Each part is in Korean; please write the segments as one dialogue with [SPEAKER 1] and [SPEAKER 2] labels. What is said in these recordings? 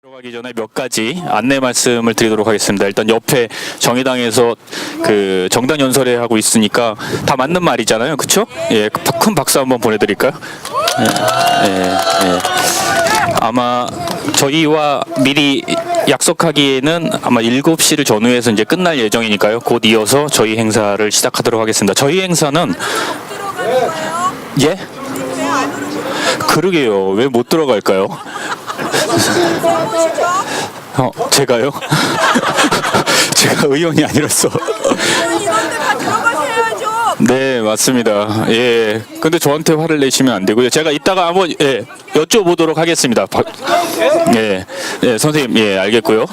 [SPEAKER 1] 들어가기 전에 몇 가지 안내 말씀을 드리도록 하겠습니다. 일단 옆에 정의당에서 그 정당 연설회 하고 있으니까 다 맞는 말이잖아요, 그렇죠? 예, 큰 박수 한번 보내드릴까요? 아마 저희와 미리 약속하기에는 아마 7시를 전후해서 이제 끝날 예정이니까요. 곧 이어서 저희 행사를 시작하도록 하겠습니다. 저희 행사는 예? 그러게요. 왜 못 들어갈까요? 제가요? 제가 의원이 아니라서. 네, 맞습니다. 예. 근데 저한테 화를 내시면 안 되고요. 제가 이따가 한번 여쭤보도록 하겠습니다. 예. 예, 선생님, 예, 알겠고요.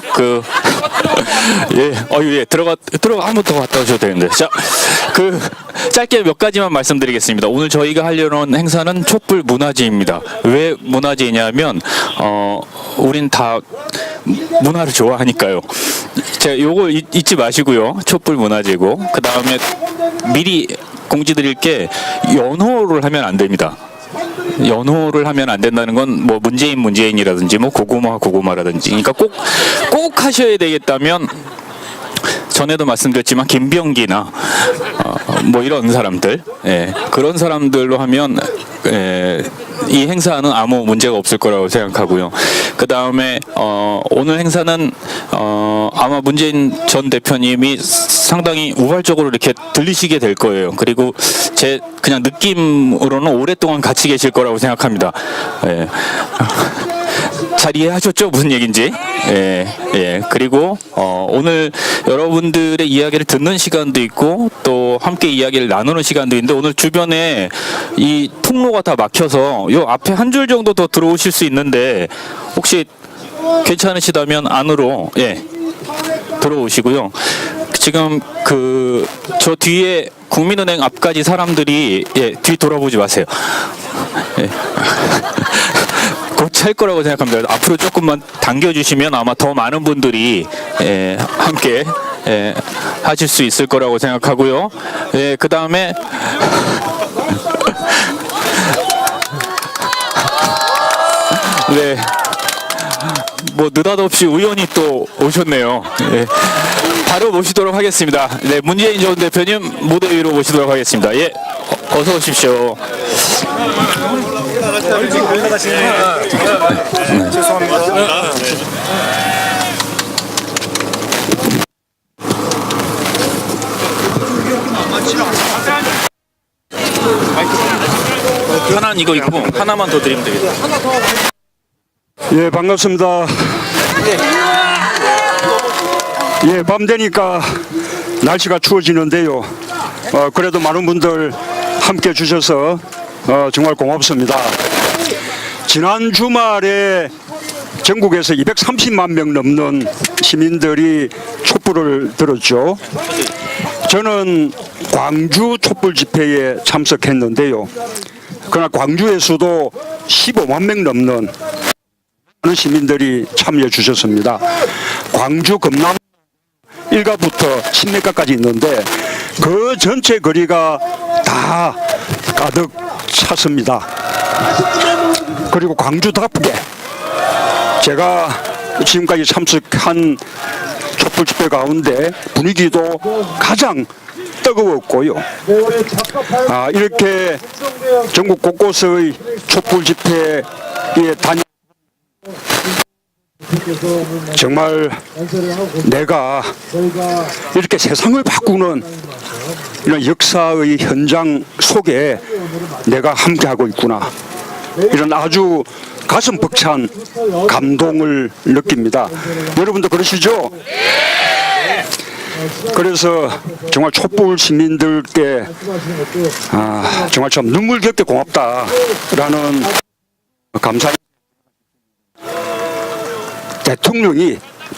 [SPEAKER 1] 들어가 한 번 더 갔다 오셔도 되는데. 자, 짧게 몇 가지만 말씀드리겠습니다. 오늘 저희가 하려는 행사는 촛불 문화제입니다. 왜 문화제냐면, 우린 다 문화를 좋아하니까요. 제가 요거 잊지 마시고요. 촛불 문화제고, 그 다음에 미리 공지드릴 게 연호를 하면 안 됩니다. 연호를 하면 안 된다는 건 뭐 문재인이라든지 뭐 고구마라든지, 그러니까 꼭 하셔야 되겠다면 전에도 말씀드렸지만 김병기나 뭐 이런 사람들, 그런 사람들로 하면 이 행사는 아무 문제가 없을 거라고 생각하고요. 그 다음에 오늘 행사는 아마 문재인 전 대표님이 상당히 우발적으로 이렇게 들리시게 될 거예요. 그리고 제 그냥 느낌으로는 오랫동안 같이 계실 거라고 생각합니다. 잘 이해하셨죠? 무슨 얘기인지? 그리고 오늘 여러분들의 이야기를 듣는 시간도 있고 또 함께 이야기를 나누는 시간도 있는데, 오늘 주변에 이 통로가 다 막혀서 요 앞에 한 줄 정도 더 들어오실 수 있는데, 혹시 괜찮으시다면 안으로 들어오시고요. 지금 저 뒤에 국민은행 앞까지 사람들이 뒤 돌아보지 마세요. 곧 찰 거라고 생각합니다. 앞으로 조금만 당겨주시면 아마 더 많은 분들이 함께 하실 수 있을 거라고 생각하고요. 그 다음에 뭐 느닷없이 우연히 또 오셨네요. 바로 모시도록 하겠습니다. 문재인 전 대표님 무대 위로 모시도록 하겠습니다. 어서 오십시오. 죄송합니다. 하나는 이거 있고 하나만 더 드리면 되겠다.
[SPEAKER 2] 예, 반갑습니다. 예, 밤 되니까 날씨가 추워지는데요. 그래도 많은 분들 함께 해주셔서 정말 고맙습니다. 지난 주말에 전국에서 230만 명 넘는 시민들이 촛불을 들었죠. 저는 광주 촛불 집회에 참석했는데요. 그러나 광주에서도 15만 명 넘는 많은 시민들이 참여해 주셨습니다. 광주 금남 일가부터 신내가까지 있는데 그 전체 거리가 다 가득 찼습니다. 그리고 광주답게 제가 지금까지 참석한 촛불 집회 가운데 분위기도 가장 뜨거웠고요. 이렇게 전국 곳곳의 촛불 집회에 정말 내가 이렇게 세상을 바꾸는 이런 역사의 현장 속에 내가 함께하고 있구나, 이런 아주 가슴 벅찬 감동을 느낍니다. 여러분도 그러시죠? 그래서 정말 촛불 시민들께 정말 참 눈물겹게 고맙다라는 감사.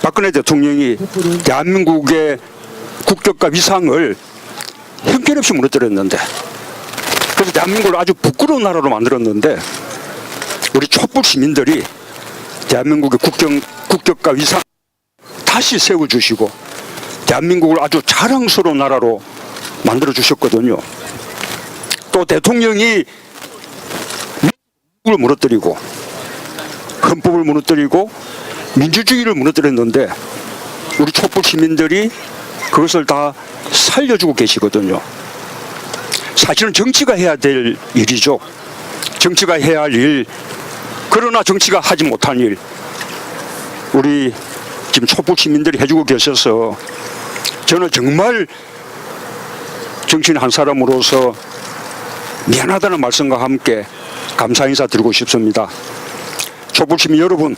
[SPEAKER 2] 박근혜 대통령이 대한민국의 국격과 위상을 형편없이 무너뜨렸는데, 그래서 대한민국을 아주 부끄러운 나라로 만들었는데, 우리 촛불 시민들이 대한민국의 국격과 위상 다시 세워주시고 대한민국을 아주 자랑스러운 나라로 만들어 주셨거든요. 또 대통령이 민국을 무너뜨리고 헌법을 무너뜨리고 민주주의를 무너뜨렸는데 우리 촛불 시민들이 그것을 다 살려주고 계시거든요. 사실은 정치가 해야 될 일이죠. 정치가 해야 할 일, 그러나 정치가 하지 못한 일, 우리 지금 촛불 시민들이 해주고 계셔서 저는 정말 정치인 한 사람으로서 미안하다는 말씀과 함께 감사 인사 드리고 싶습니다. 촛불 시민 여러분,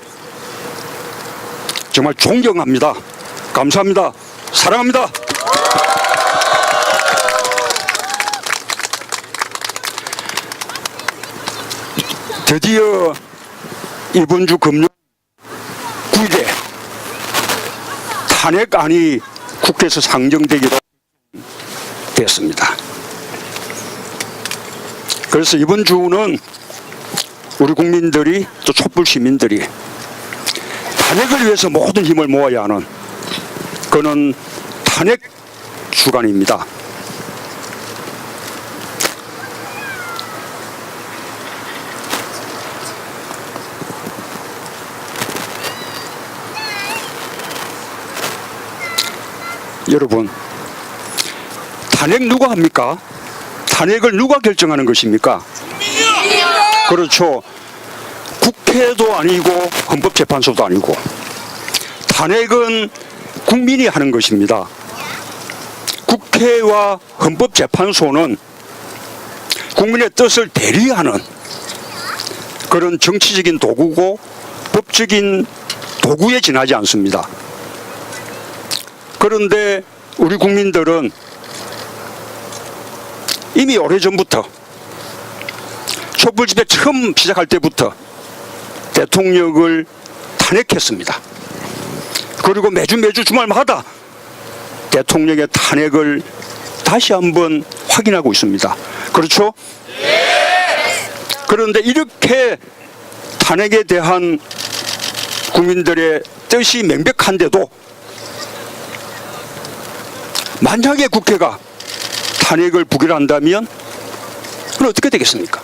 [SPEAKER 2] 정말 존경합니다. 감사합니다. 사랑합니다. 드디어 이번 주 금요일 9일에 탄핵안이 국회에서 상정되기로 됐습니다. 그래서 이번 주는 우리 국민들이 또 촛불 시민들이 탄핵을 위해서 모든 힘을 모아야 하는 그는 탄핵 주간입니다. 여러분, 탄핵 누가 합니까? 탄핵을 누가 결정하는 것입니까? 그렇죠. 국회도 아니고 헌법재판소도 아니고 탄핵은 국민이 하는 것입니다. 국회와 헌법재판소는 국민의 뜻을 대리하는 그런 정치적인 도구고 법적인 도구에 지나지 않습니다. 그런데 우리 국민들은 이미 오래전부터 촛불 집회 처음 시작할 때부터 대통령을 탄핵했습니다. 그리고 매주 주말마다 대통령의 탄핵을 다시 한번 확인하고 있습니다. 그렇죠? 그런데 이렇게 탄핵에 대한 국민들의 뜻이 명백한데도 만약에 국회가 탄핵을 부결한다면 그건 어떻게 되겠습니까?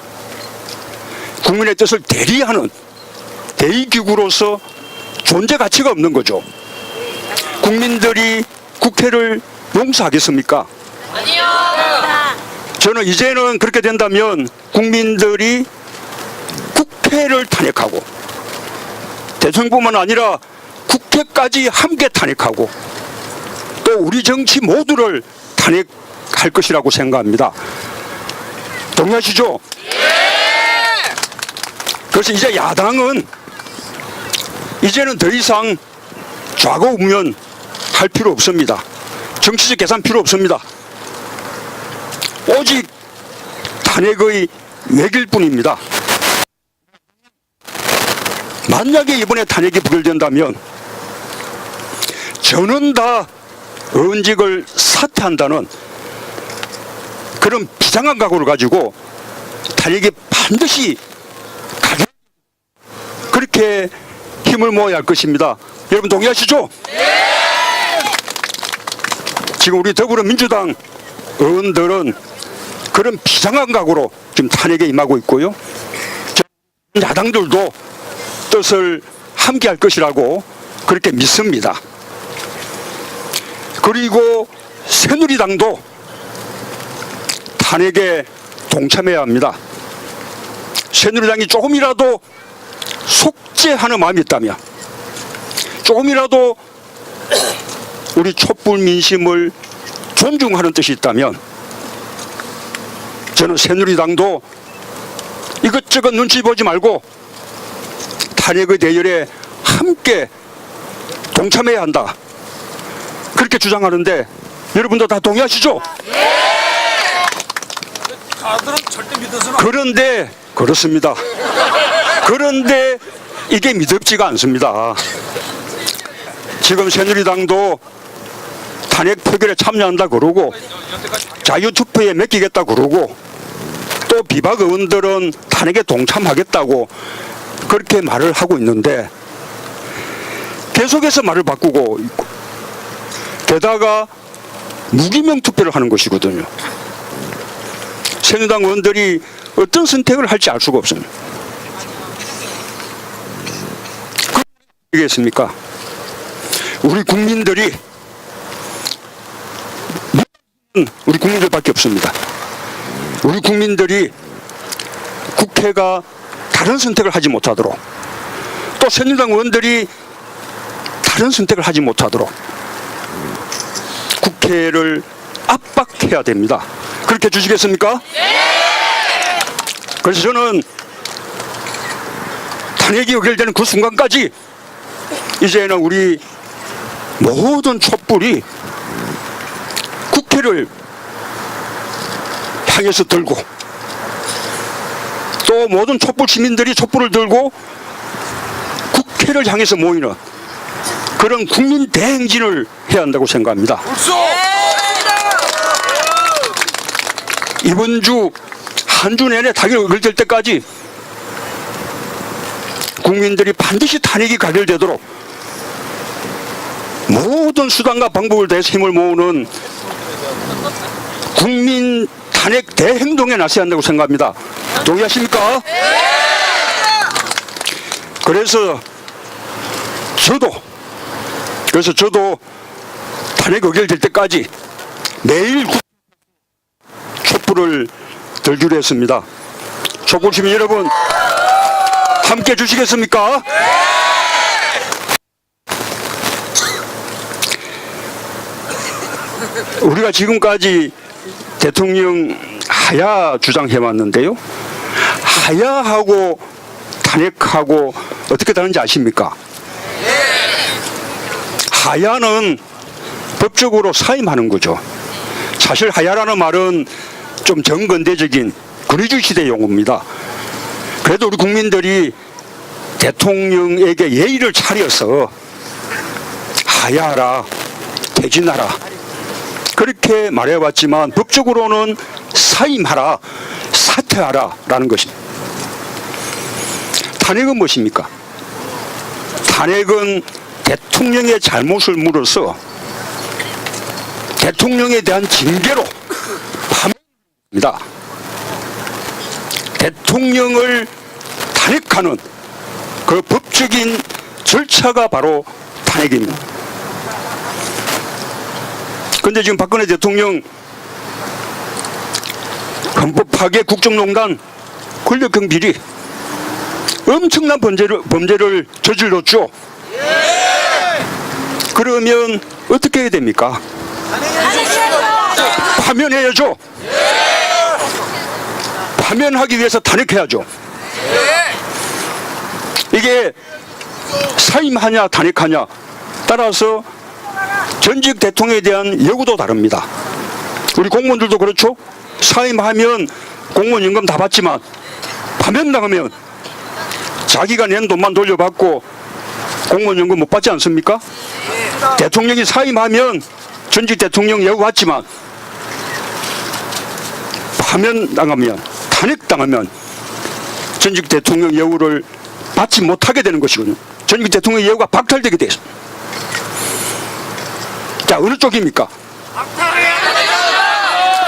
[SPEAKER 2] 국민의 뜻을 대리하는 대의기구로서 존재 가치가 없는 거죠. 국민들이 국회를 용서하겠습니까?
[SPEAKER 3] 아니요.
[SPEAKER 2] 저는 이제는 그렇게 된다면 국민들이 국회를 탄핵하고 대통령뿐만 아니라 국회까지 함께 탄핵하고 또 우리 정치 모두를 탄핵할 것이라고 생각합니다. 동의하시죠? 그래서 이제 야당은 이제는 더 이상 좌고우면 할 필요 없습니다. 정치적 계산 필요 없습니다. 오직 탄핵의 외길 뿐입니다. 만약에 이번에 탄핵이 부결된다면 저는 다 의원직을 사퇴한다는 그런 비장한 각오를 가지고 탄핵이 반드시 가게 그렇게 힘을 모아야 할 것입니다. 여러분 동의하시죠? 지금 우리 더불어민주당 의원들은 그런 비장한 각오로 지금 탄핵에 임하고 있고요. 야당들도 뜻을 함께 할 것이라고 그렇게 믿습니다. 그리고 새누리당도 탄핵에 동참해야 합니다. 새누리당이 조금이라도 속죄하는 마음이 있다면, 조금이라도 우리 촛불 민심을 존중하는 뜻이 있다면 저는 새누리당도 이것저것 눈치 보지 말고 탄핵의 대열에 함께 동참해야 한다, 그렇게 주장하는데 여러분도 다 동의하시죠?
[SPEAKER 4] 가들은 절대 믿어서는
[SPEAKER 2] 그런데 그렇습니다. 그런데 이게 믿음지가 않습니다. 지금 새누리당도 탄핵 표결에 참여한다 그러고 자유투표에 맡기겠다 그러고 또 비박 의원들은 탄핵에 동참하겠다고 그렇게 말을 하고 있는데 계속해서 말을 바꾸고 있고, 게다가 무기명 투표를 하는 것이거든요. 새누리당 의원들이 어떤 선택을 할지 알 수가 없습니다. 이겠습니까? 우리 국민들이 우리 국민들밖에 없습니다. 우리 국민들이 국회가 다른 선택을 하지 못하도록, 또 새누리당 의원들이 다른 선택을 하지 못하도록 국회를 압박해야 됩니다. 그렇게 해주시겠습니까? 그래서 저는 탄핵이 의결되는 그 순간까지 이제는 우리 모든 촛불이 국회를 향해서 들고, 또 모든 촛불 시민들이 촛불을 들고 국회를 향해서 모이는 그런 국민 대행진을 해야 한다고 생각합니다. 이번 주 한 주 내내 탄핵이 의결될 때까지 국민들이 반드시 탄핵이 가결되도록 모든 수단과 방법을 다해서 힘을 모으는 국민 탄핵 대행동에 나서야 한다고 생각합니다. 동의하십니까? 그래서 저도 탄핵 의결될 때까지 매일 촛불을 들기로 했습니다. 촛불 시민 여러분, 함께 해 주시겠습니까? 우리가 지금까지 대통령 하야 주장해 왔는데요. 하야하고 탄핵하고 어떻게 다른지 아십니까? 하야는 법적으로 사임하는 거죠. 사실 하야라는 말은 좀 정근대적인 군의주의 시대 용어입니다. 그래도 우리 국민들이 대통령에게 예의를 차려서 하야하라, 퇴진하라 그렇게 말해왔지만 법적으로는 사임하라, 사퇴하라 라는 것입니다. 탄핵은 무엇입니까? 탄핵은 대통령의 잘못을 물어서 대통령에 대한 징계로 파면입니다. 대통령을 탄핵하는 그 법적인 절차가 바로 탄핵입니다. 그런데 지금 박근혜 대통령 헌법 파괴, 국정농단, 권력형 비리 엄청난 범죄를 저질렀죠. 그러면 어떻게 해야 됩니까? 파면해야죠. 파면하기 위해서 탄핵해야죠. 이게 사임하냐 탄핵하냐 따라서 전직 대통령에 대한 여구도 다릅니다. 우리 공무원들도 그렇죠. 사임하면 공무원 연금 다 받지만 파면당하면 자기가 낸 돈만 돌려받고 공무원 연금 못 받지 않습니까? 대통령이 사임하면 전직 대통령 여구 받지만 파면당하면, 탄핵당하면 전직 대통령 여구를 받지 못하게 되는 것이거든요. 전직 대통령 여구가 박탈되게 돼 있습니다. 자, 어느 쪽입니까?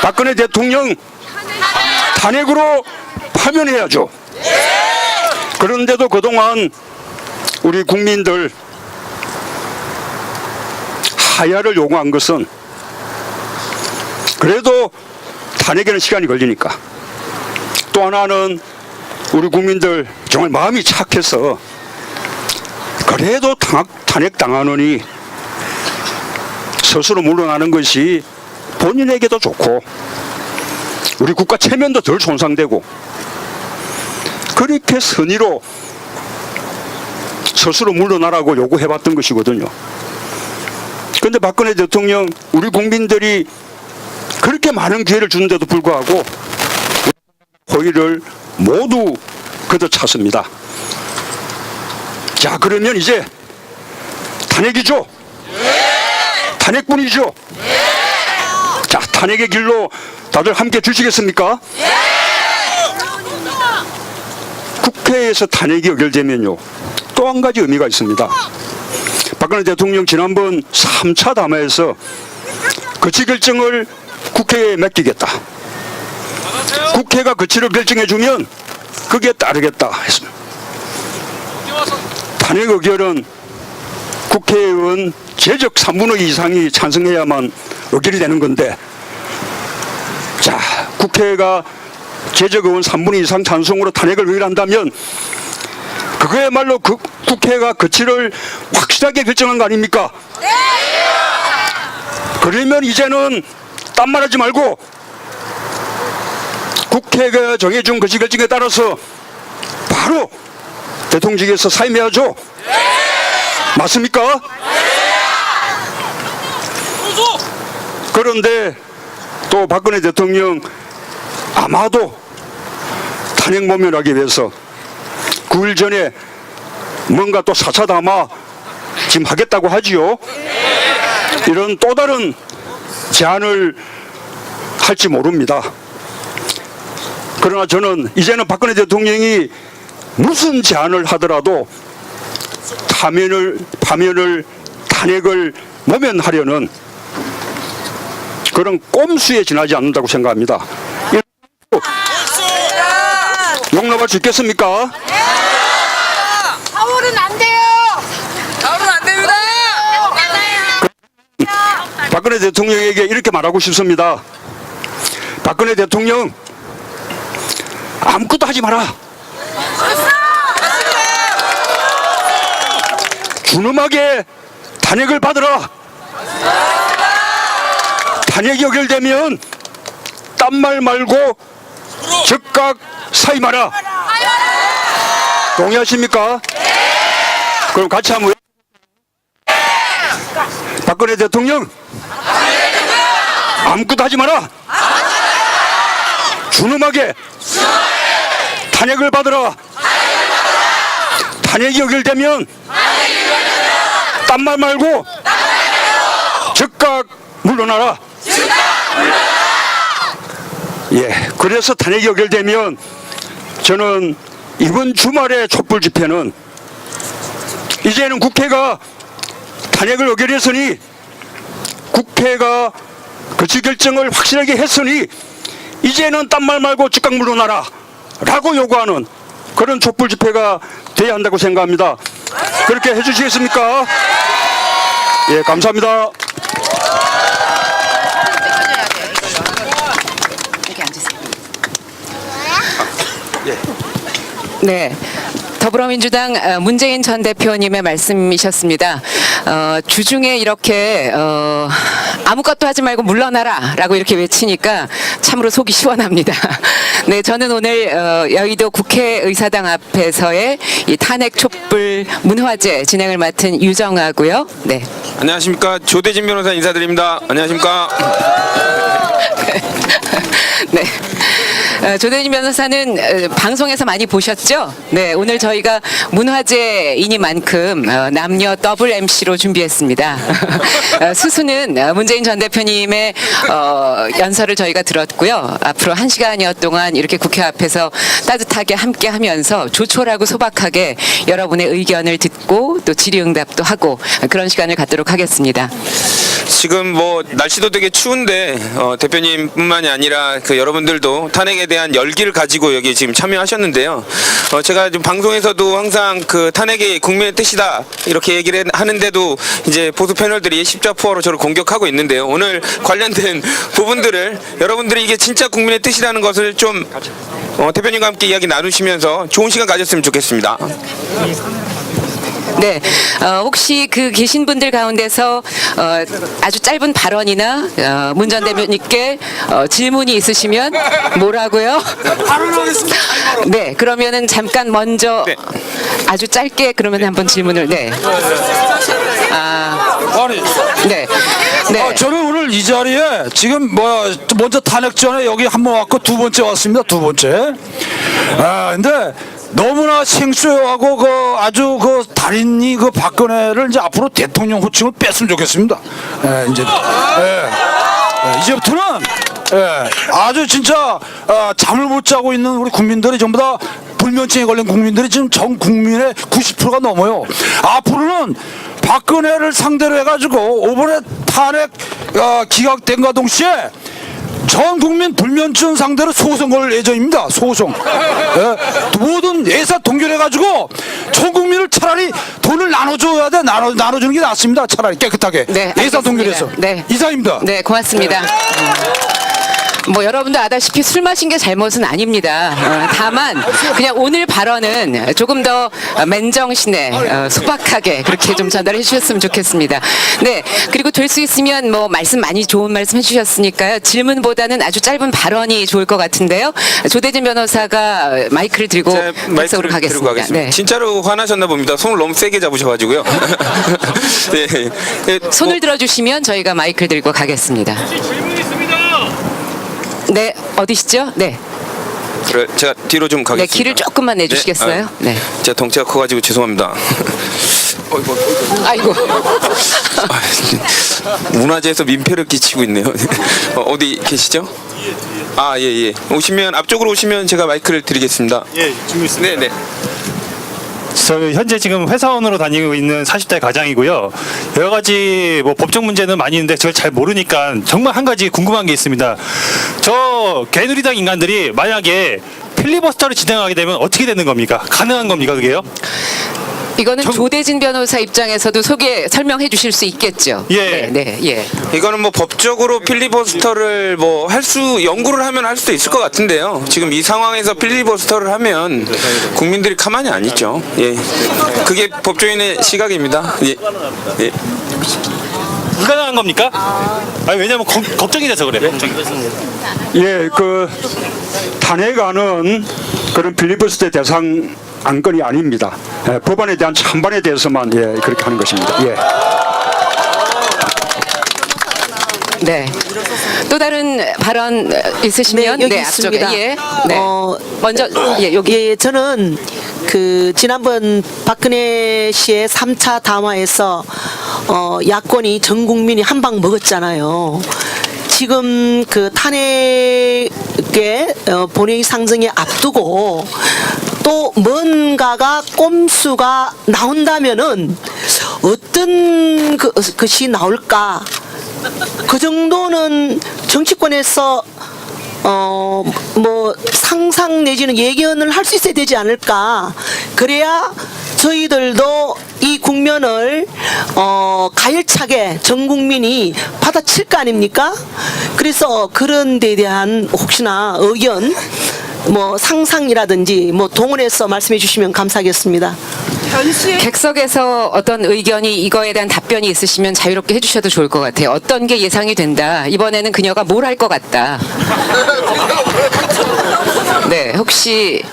[SPEAKER 2] 박근혜 대통령 탄핵으로 파면해야죠. 그런데도 그동안 우리 국민들 하야를 요구한 것은 그래도 탄핵에는 시간이 걸리니까, 또 하나는 우리 국민들 정말 마음이 착해서 그래도 탄핵 당하느니 스스로 물러나는 것이 본인에게도 좋고 우리 국가 체면도 덜 손상되고 그렇게 선의로 스스로 물러나라고 요구해봤던 것이거든요. 그런데 박근혜 대통령 우리 국민들이 그렇게 많은 기회를 주는데도 불구하고 호의를 모두 걷어찼습니다. 자, 그러면 이제 탄핵이죠? 탄핵뿐이죠? 자, 탄핵의 길로 다들 함께 주시겠습니까? 국회에서 탄핵이 의결되면요, 또 한 가지 의미가 있습니다. 박근혜 대통령 지난번 3차 담화에서 거치 결정을 국회에 맡기겠다. 국회가 거치를 결정해주면 거기에 따르겠다 했습니다. 탄핵 의결은 국회의원 제적 3분의 2 이상이 찬성해야만 의결이 되는 건데, 자, 국회가 제적 의원 3분의 2 이상 찬성으로 탄핵을 의결한다면 그거야말로 그 국회가 거취를 확실하게 결정한 거 아닙니까? 그러면 이제는 딴말하지 말고 국회가 정해준 거취 결정에 따라서 바로 대통령직에서 사임해야죠. 맞습니까? 그런데 또 박근혜 대통령 아마도 탄핵 모면하기 위해서 9일 전에 뭔가 또 4차 담화 지금 하겠다고 하지요. 이런 또 다른 제안을 할지 모릅니다. 그러나 저는 이제는 박근혜 대통령이 무슨 제안을 하더라도 파면을 탄핵을 모면하려는 그런 꼼수에 지나지 않는다고 생각합니다. 용납할 수 있겠습니까?
[SPEAKER 3] 사월은 안 돼요. 사월은 안 됩니다.
[SPEAKER 2] 박근혜 대통령에게 이렇게 말하고 싶습니다. 박근혜 대통령, 아무것도 하지 마라. 준엄하게 탄핵을 받으라. 탄핵이 의결되면 딴 말 말고 즉각 사임하라. 동의하십니까? 그럼 같이 한번. 박근혜 대통령, 아무것도 하지 마라. 준엄하게 탄핵을 받으라. 탄핵이 의결되면 딴 말 말고 즉각 물러나라. 예, 그래서 탄핵이 의결되면 저는 이번 주말의 촛불 집회는 이제는 국회가 탄핵을 의결했으니, 국회가 거취 결정을 확실하게 했으니 이제는 딴 말 말고 즉각 물러나라 라고 요구하는 그런 촛불 집회가 돼야 한다고 생각합니다. 그렇게 해주시겠습니까? 예, 감사합니다.
[SPEAKER 5] 네. 더불어민주당 문재인 전 대표님의 말씀이셨습니다. 주중에 이렇게 아무것도 하지 말고 물러나라 라고 이렇게 외치니까 참으로 속이 시원합니다. 네, 저는 오늘 여의도 국회의사당 앞에서의 이 탄핵 촛불 문화제 진행을 맡은 유정하고요. 네.
[SPEAKER 6] 안녕하십니까. 조대진 변호사 인사드립니다. 안녕하십니까.
[SPEAKER 5] 네. 조대진 변호사는 방송에서 많이 보셨죠? 네, 오늘 저희가 문화제이니만큼 남녀 더블 MC로 준비했습니다. 수수는 문재인 전 대표님의 연설을 저희가 들었고요. 앞으로 1시간여 동안 이렇게 국회 앞에서 따뜻하게 함께 하면서 조촐하고 소박하게 여러분의 의견을 듣고 또 질의응답도 하고 그런 시간을 갖도록 하겠습니다.
[SPEAKER 6] 지금 뭐 날씨도 되게 추운데 대표님뿐만이 아니라 그 여러분들도 탄핵에 대한 열기를 가지고 여기 지금 참여하셨는데요. 제가 지금 방송에서도 항상 그 탄핵이 국민의 뜻이다 이렇게 얘기를 하는데도 이제 보수 패널들이 십자포화로 저를 공격하고 있는데요. 오늘 관련된 부분들을 여러분들이 이게 진짜 국민의 뜻이라는 것을 좀 대표님과 함께 이야기 나누시면서 좋은 시간 가졌으면 좋겠습니다.
[SPEAKER 5] 네, 혹시 그 계신 분들 가운데서 아주 짧은 발언이나 문 전 대표님께 질문이 있으시면 뭐라고요?
[SPEAKER 4] 발언하겠습니다.
[SPEAKER 5] 네, 그러면은 잠깐 먼저
[SPEAKER 6] 네.
[SPEAKER 5] 아주 짧게 그러면 한번 질문을 네.
[SPEAKER 4] 아니,
[SPEAKER 5] 네. 네.
[SPEAKER 4] 저는 오늘 이 자리에 지금 먼저 탄핵 전에 여기 한 번 왔고 두 번째 왔습니다. 두 번째. 근데 너무나 생소하고 그 아주 그 달인이 그 박근혜를 이제 앞으로 대통령 호칭을 뺐으면 좋겠습니다. 이제부터는 아주 진짜 잠을 못 자고 있는 우리 국민들이 전부 다 불면증에 걸린 국민들이 지금 전 국민의 90%가 넘어요. 앞으로는 박근혜를 상대로 해가지고 이번에 탄핵 기각된과 동시에 전 국민 불면증 상대로 소송 걸 예정입니다. 소송. 모든 예사 동결해가지고 전 국민을 차라리 돈을 나눠줘야 돼. 나눠주는 게 낫습니다. 차라리 깨끗하게.
[SPEAKER 5] 네,
[SPEAKER 4] 예산
[SPEAKER 5] 알겠습니다.
[SPEAKER 4] 동결해서.
[SPEAKER 5] 네.
[SPEAKER 4] 이상입니다.
[SPEAKER 5] 네, 고맙습니다. 뭐 여러분도 아다시피 술 마신 게 잘못은 아닙니다. 다만 그냥 오늘 발언은 조금 더 맨정신에 소박하게 그렇게 좀 전달해 주셨으면 좋겠습니다. 네, 그리고 될 수 있으면 뭐 말씀 많이 좋은 말씀 해주셨으니까요. 질문보다는 아주 짧은 발언이 좋을 것 같은데요. 조대진 변호사가 마이크를 들고
[SPEAKER 6] 제
[SPEAKER 5] 백석으로
[SPEAKER 6] 마이크를 들고 가겠습니다.
[SPEAKER 5] 네.
[SPEAKER 6] 진짜로 화나셨나 봅니다. 손을 너무 세게 잡으셔가지고요. 네. 네.
[SPEAKER 5] 손을 들어주시면 저희가 마이크를 들고 가겠습니다. 네, 어디시죠? 네.
[SPEAKER 6] 제가 뒤로 좀
[SPEAKER 5] 네,
[SPEAKER 6] 가겠습니다.
[SPEAKER 5] 길을 조금만 내주시겠어요? 네.
[SPEAKER 6] 제가 덩치가 커가지고 죄송합니다.
[SPEAKER 5] 아이고.
[SPEAKER 6] 문화재에서 민폐를 끼치고 있네요. 어디 계시죠? 아, 예. 오시면 앞쪽으로 오시면 제가 마이크를 드리겠습니다.
[SPEAKER 7] 예, 준비했습니다.
[SPEAKER 6] 네.
[SPEAKER 7] 저 현재 지금 회사원으로 다니고 있는 40대 가장이고요. 여러 가지 뭐 법적 문제는 많이 있는데 저를 잘 모르니까 정말 한 가지 궁금한 게 있습니다. 저 개누리당 인간들이 만약에 필리버스터를 진행하게 되면 어떻게 되는 겁니까? 가능한 겁니까, 그게요?
[SPEAKER 5] 이거는 조대진 변호사 입장에서도 설명해 주실 수 있겠죠?
[SPEAKER 7] 예.
[SPEAKER 5] 네.
[SPEAKER 6] 이거는 뭐 법적으로 필리버스터를 뭐 연구를 하면 할 수도 있을 것 같은데요. 지금 이 상황에서 필리버스터를 하면 국민들이 가만히 안 있죠. 예. 그게 법조인의 시각입니다. 예.
[SPEAKER 7] 불가능한 겁니까? 아니, 왜냐면 걱정이 돼서 그래.
[SPEAKER 2] 예, 그 탄핵안은 그런 필리버스터 대상 안건이 아닙니다. 예, 법안에 대한 찬반에 대해서만 그렇게 하는 것입니다. 예.
[SPEAKER 5] 네. 또 다른 발언 있으시면
[SPEAKER 8] 네, 여기
[SPEAKER 5] 앞쪽에
[SPEAKER 8] 있습니다.
[SPEAKER 5] 예. 네.
[SPEAKER 8] 어,
[SPEAKER 5] 먼저 여기
[SPEAKER 8] 예, 저는 그 지난번 박근혜 씨의 3차 담화에서 야권이 전 국민이 한 방 먹었잖아요. 지금 그 탄핵의 본회의 상정에 앞두고 또 뭔가가 꼼수가 나온다면은 어떤 것이 나올까? 그 정도는 정치권에서 뭐 상상 내지는 예견을 할 수 있어야 되지 않을까. 그래야 저희들도 이 국면을 가열차게 전 국민이 받아칠 거 아닙니까? 그래서 그런 데에 대한 혹시나 의견 뭐 상상이라든지 뭐 동원해서 말씀해 주시면 감사하겠습니다.
[SPEAKER 5] 객석에서 어떤 의견이 이거에 대한 답변이 있으시면 자유롭게 해주셔도 좋을 것 같아요. 어떤 게 예상이 된다. 이번에는 그녀가 뭘 할 것 같다. 네, 혹시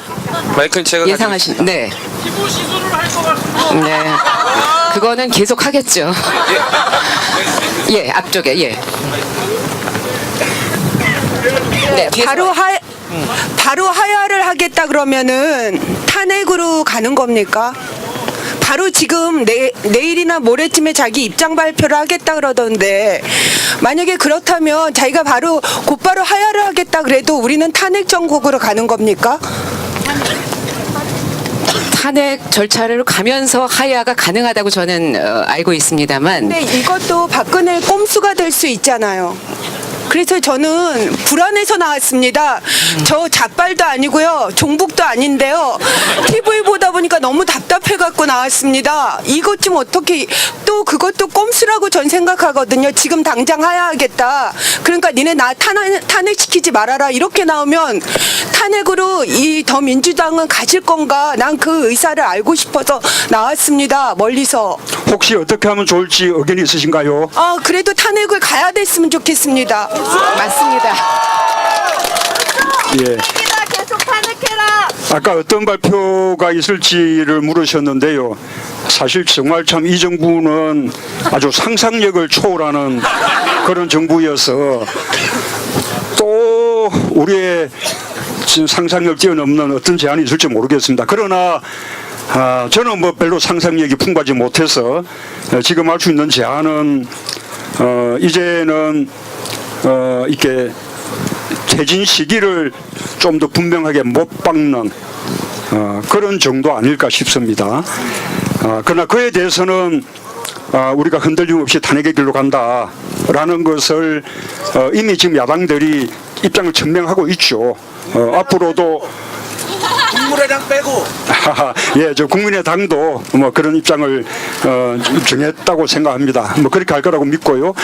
[SPEAKER 6] 마이크는 제가
[SPEAKER 5] 예상하신 네. 네. 그거는 계속 하겠죠. 예, 앞쪽에 예. 네,
[SPEAKER 3] 바로 하야를 하겠다 그러면은 탄핵으로 가는 겁니까? 바로 지금 내일이나 모레쯤에 자기 입장 발표를 하겠다 그러던데 만약에 그렇다면 자기가 곧바로 하야를 하겠다 그래도 우리는 탄핵 정국으로 가는 겁니까?
[SPEAKER 5] 탄핵 절차를 가면서 하야가 가능하다고 저는 알고 있습니다만
[SPEAKER 3] 근데 이것도 박근혜 꼼수가 될 수 있잖아요. 그래서 저는 불안해서 나왔습니다. 저 잡발도 아니고요. 종북도 아닌데요. TV 보다 보니까 너무 답답해갖고 나왔습니다. 이것 좀 어떻게 또 그것도 꼼수라고 전 생각하거든요. 지금 당장 하야하겠다. 그러니까 니네 나 탄핵시키지 말아라. 이렇게 나오면 탄핵으로 이 더민주당은 가실 건가? 난 그 의사를 알고 싶어서 나왔습니다. 멀리서.
[SPEAKER 2] 혹시 어떻게 하면 좋을지 의견이 있으신가요?
[SPEAKER 3] 그래도 탄핵을 가야 됐으면 좋겠습니다.
[SPEAKER 5] 맞습니다.
[SPEAKER 2] 예.
[SPEAKER 3] 계속 탄핵해라.
[SPEAKER 2] 아까 어떤 발표가 있을지를 물으셨는데요. 사실 정말 참 이 정부는 아주 상상력을 초월하는 그런 정부여서 또 우리의 지금 상상력 뛰어넘는 어떤 제안이 있을지 모르겠습니다. 그러나 저는 뭐 별로 상상력이 풍부하지 못해서 지금 할 수 있는 제안은 이제는 이렇게 퇴진 시기를 좀 더 분명하게 못 박는 그런 정도 아닐까 싶습니다. 그러나 그에 대해서는 우리가 흔들림 없이 탄핵의 길로 간다라는 것을 이미 지금 야당들이 입장을 천명하고 있죠. 앞으로도
[SPEAKER 4] 국민의당 빼고.
[SPEAKER 2] 예, 저 국민의당도 뭐 그런 입장을 정했다고 생각합니다. 뭐 그렇게 할 거라고 믿고요.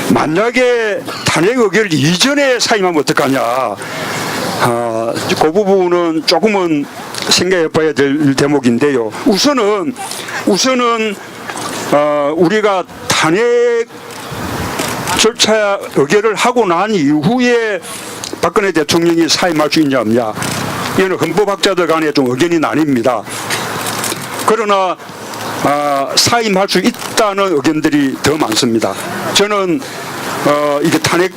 [SPEAKER 2] 만약에 탄핵 의결 이전에 사임하면 어떡하냐. 그 부분은 조금은 생각해 봐야 될 대목인데요. 우선은 우리가 탄핵 절차 의결을 하고 난 이후에 박근혜 대통령이 사임할 수 있냐 없냐, 이거는 헌법학자들 간에 좀 의견이 나뉩니다. 그러나 사임할 수 있다는 의견들이 더 많습니다. 저는 이게 탄핵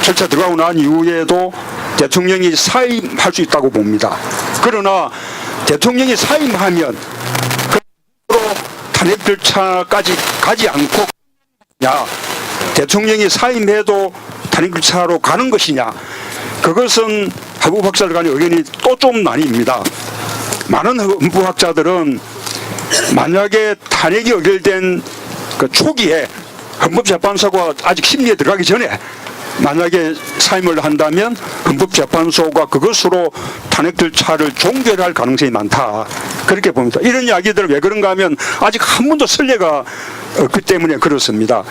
[SPEAKER 2] 절차 들어가고 난 이후에도 대통령이 사임할 수 있다고 봅니다. 그러나 대통령이 사임하면 그로 탄핵 절차까지 가지 않고 대통령이 사임해도 탄핵 절차로 가는 것이냐, 그것은 헌법학자들 간의 의견이 또 좀 나뉩니다. 많은 헌법학자들은 만약에 탄핵이 의결된 그 초기에 헌법재판소가 아직 심리에 들어가기 전에 만약에 사임을 한다면 헌법재판소가 그것으로 탄핵 절차를 종결할 가능성이 많다, 그렇게 봅니다. 이런 이야기들을 왜 그런가 하면 아직 한 번도 선례가 없기 때문에 그렇습니다.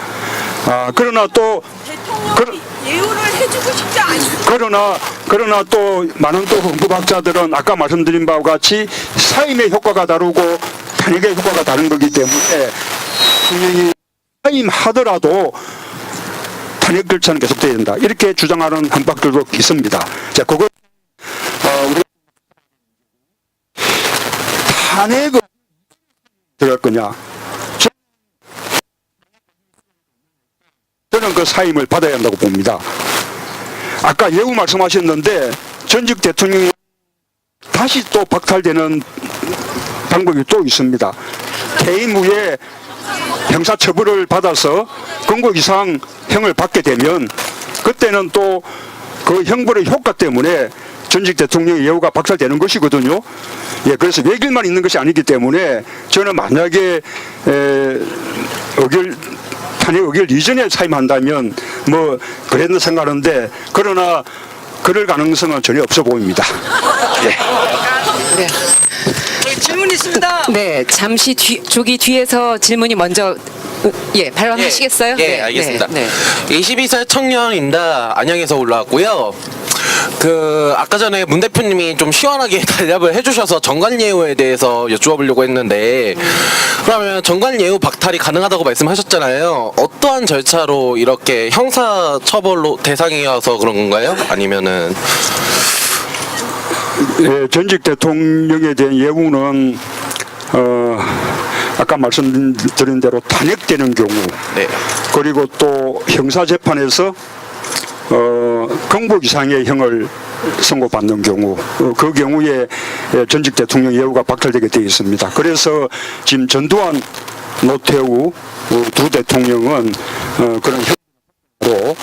[SPEAKER 2] 그러나 또
[SPEAKER 3] 예우를 해주고 싶지 않습니다.
[SPEAKER 2] 그러나 또 많은 또 헌법학자들은 아까 말씀드린 바와 같이 사임의 효과가 다르고 탄핵의 효과가 다른 거기 때문에 대통령이 사임하더라도 탄핵 절차는 계속돼야 된다, 이렇게 주장하는 헌법학들도 있습니다. 자, 그걸 우리가 탄핵을 들어갈 거냐? 저는 그 사임을 받아야 한다고 봅니다. 아까 예우 말씀하셨는데 전직 대통령이 다시 또 박탈되는 방법이 또 있습니다. 퇴임 후에 형사처벌을 받아서 권고 이상 형을 받게 되면 그때는 또 그 형벌의 효과 때문에 전직 대통령의 예우가 박탈되는 것이거든요. 예, 그래서 외길만 있는 것이 아니기 때문에 저는 만약에 탄핵 의결 이전에 사임한다면 뭐 그랬는 생각하는데, 그러나 그럴 가능성은 전혀 없어 보입니다. 예.
[SPEAKER 5] 네.
[SPEAKER 8] 질문 있습니다.
[SPEAKER 5] 네, 잠시 조기 뒤에서 질문이 먼저 발언하시겠어요?
[SPEAKER 9] 예,
[SPEAKER 5] 네,
[SPEAKER 9] 알겠습니다.
[SPEAKER 5] 네, 네.
[SPEAKER 9] 22살 청년입니다. 안양에서 올라왔고요. 아까 전에 문 대표님이 좀 시원하게 대답을 해주셔서 정관예우에 대해서 여쭈어보려고 했는데, 그러면 정관예우 박탈이 가능하다고 말씀하셨잖아요. 어떠한 절차로 이렇게 형사처벌로 대상이어서 그런 건가요? 아니면은
[SPEAKER 2] 예, 전직 대통령에 대한 예우는 아까 말씀드린 대로 탄핵되는 경우,
[SPEAKER 9] 네.
[SPEAKER 2] 그리고 또 형사재판에서 경복 이상의 형을 선고받는 경우, 그 경우에 전직 대통령 예우가 박탈되게 되어 있습니다. 그래서 지금 전두환, 노태우 두 대통령은 그런 형으로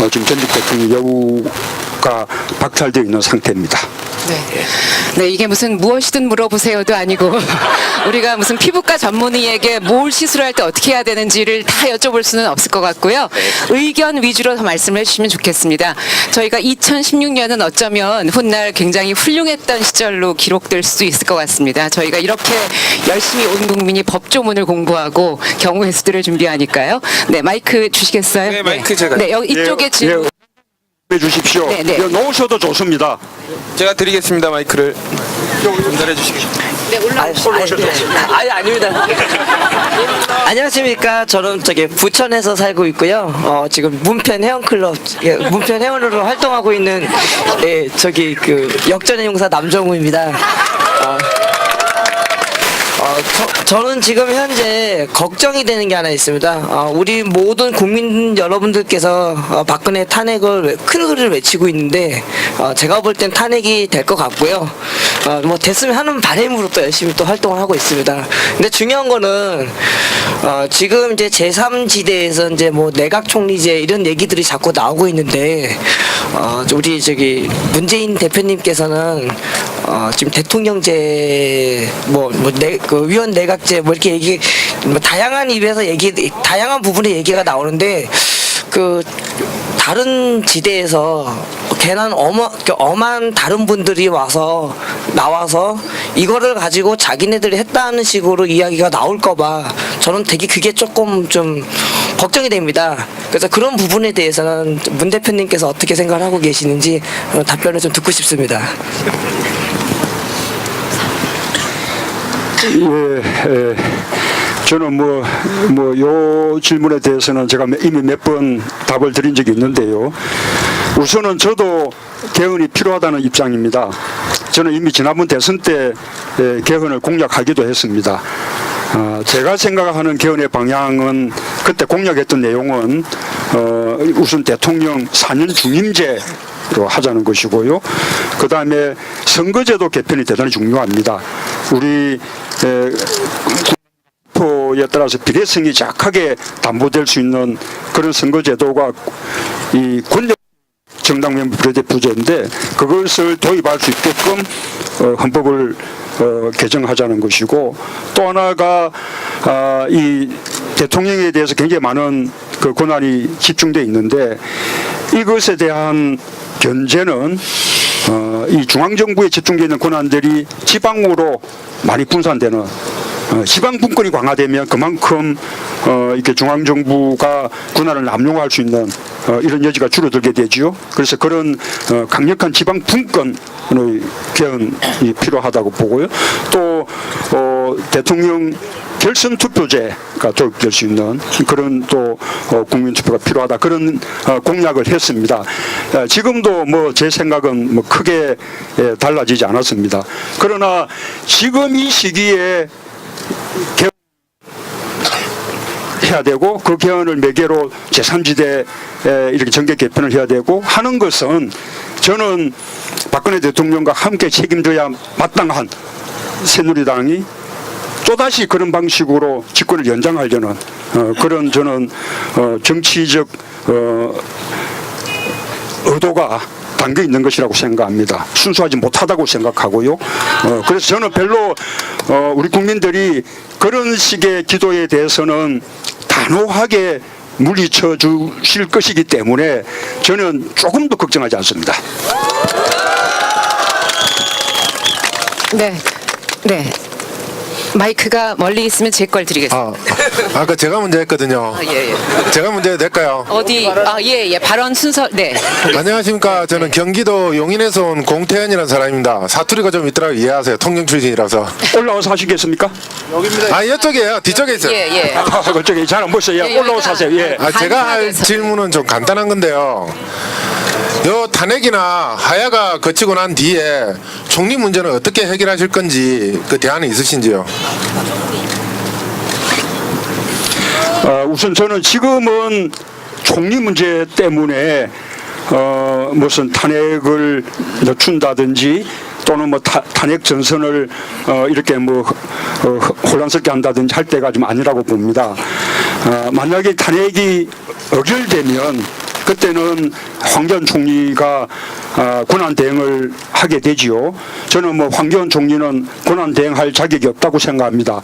[SPEAKER 2] 지금 전직 대통령 예우가 박탈되어 있는 상태입니다.
[SPEAKER 5] 네, 이게 무슨 무엇이든 물어보세요도 아니고 우리가 무슨 피부과 전문의에게 뭘 시술할 때 어떻게 해야 되는지를 다 여쭤볼 수는 없을 것 같고요. 의견 위주로 더 말씀을 해주시면 좋겠습니다. 저희가 2016년은 어쩌면 훗날 굉장히 훌륭했던 시절로 기록될 수도 있을 것 같습니다. 저희가 이렇게 열심히 온 국민이 법조문을 공부하고 경우의 수들을 준비하니까요. 네, 마이크 주시겠어요?
[SPEAKER 6] 네, 마이크 제가.
[SPEAKER 5] 네, 여기 이쪽에 질문.
[SPEAKER 2] 해 주십시오.
[SPEAKER 5] 네, 네.
[SPEAKER 2] 놓으셔도 좋습니다.
[SPEAKER 6] 제가 드리겠습니다. 마이크를 전달해 주시겠습니다.
[SPEAKER 10] 아닙니다. 안녕하십니까. 저는 부천에서 살고 있고요. 지금 문편 회원클럽, 문편 회원으로 활동하고 있는 역전의 용사 남정우입니다. 저는 지금 현재 걱정이 되는 게 하나 있습니다. 우리 모든 국민 여러분들께서 박근혜 탄핵을 큰 소리를 외치고 있는데 제가 볼 땐 탄핵이 될 것 같고요. 뭐 됐으면 하는 바람으로 또 열심히 또 활동을 하고 있습니다. 근데 중요한 거는 지금 이제 제3지대에서 이제 뭐 내각 총리제 이런 얘기들이 자꾸 나오고 있는데 우리 문재인 대표님께서는 지금 대통령제 위원 내각제 뭐 이렇게 다양한 입에서 다양한 부분의 얘기가 나오는데 다른 지대에서 괜한 엄한 다른 분들이 나와서 이거를 가지고 자기네들이 했다는 식으로 이야기가 나올까봐 저는 되게 그게 조금 좀 걱정이 됩니다. 그래서 그런 부분에 대해서는 문 대표님께서 어떻게 생각을 하고 계시는지 답변을 좀 듣고 싶습니다.
[SPEAKER 2] 예, 저는 요 질문에 대해서는 제가 이미 몇 번 답을 드린 적이 있는데요. 우선은 저도 개헌이 필요하다는 입장입니다. 저는 이미 지난번 대선 때 개헌을 공약하기도 했습니다. 제가 생각하는 개헌의 방향은 그때 공약했던 내용은 우선 대통령 4년 중임제로 하자는 것이고요. 그 다음에 선거제도 개편이 대단히 중요합니다. 우리 에 따라서 비례성이 정확하게 담보될 수 있는 그런 선거제도가 이 권력 정당 명부 비례대표제인데 그것을 도입할 수 있게끔 헌법을 개정하자는 것이고, 또 하나가 이 대통령에 대해서 굉장히 많은 그 권한이 집중되어 있는데 이것에 대한 견제는 이 중앙정부에 집중되어 있는 권한들이 지방으로 많이 분산되는, 지방 분권이 강화되면 그만큼 이렇게 중앙정부가 권한을 남용할 수 있는 이런 여지가 줄어들게 되지요. 그래서 그런 강력한 지방 분권의 개헌이 필요하다고 보고요. 또 대통령 결선 투표제가 도입될 수 있는 그런 또 국민 투표가 필요하다, 그런 공약을 했습니다. 지금도 제 생각은 크게 달라지지 않았습니다. 그러나 지금 이 시기에 해야 되고, 그 개헌을 매개로 제3지대 이렇게 정계 개편을 해야 되고 하는 것은 저는 박근혜 대통령과 함께 책임져야 마땅한 새누리당이 또다시 그런 방식으로 집권을 연장하려는 그런 저는 정치적 의도가 담겨 있는 것이라고 생각합니다. 순수하지 못하다고 생각하고요. 그래서 저는 별로 우리 국민들이 그런 식의 기도에 대해서는 단호하게 물리쳐 주실 것이기 때문에 저는 조금도 걱정하지 않습니다.
[SPEAKER 5] 네. 네. 마이크가 멀리 있으면 제 걸 드리겠습니다.
[SPEAKER 11] 아까 제가 문제 했거든요.
[SPEAKER 5] 예.
[SPEAKER 11] 제가 문제 낼까요?
[SPEAKER 5] 어디 예. 발언 순서 네.
[SPEAKER 11] 안녕하십니까. 저는 경기도 용인에서 온 공태현이라는 사람입니다. 사투리가 좀 있더라고 이해하세요. 통영 출신이라서.
[SPEAKER 2] 올라와서 하시겠습니까?
[SPEAKER 11] 아, 이쪽이에요. 뒤쪽에 있어요.
[SPEAKER 5] 예.
[SPEAKER 2] 그쪽에 잘 안 보였어요.
[SPEAKER 5] 예,
[SPEAKER 2] 올라와서 하세요. 예.
[SPEAKER 11] 제가 할 질문은 좀 간단한 건데요. 요 탄핵이나 하야가 거치고 난 뒤에 총리 문제는 어떻게 해결하실 건지 그 대안이 있으신지요?
[SPEAKER 2] 우선 저는 지금은 총리 문제 때문에 무슨 탄핵을 늦춘다든지 또는 탄핵 전선을 이렇게 혼란스럽게 한다든지 할 때가 좀 아니라고 봅니다. 만약에 탄핵이 의결되면 그때는 황교안 총리가 권한 대행을 하게 되지요. 저는 황교안 총리는 권한 대행할 자격이 없다고 생각합니다.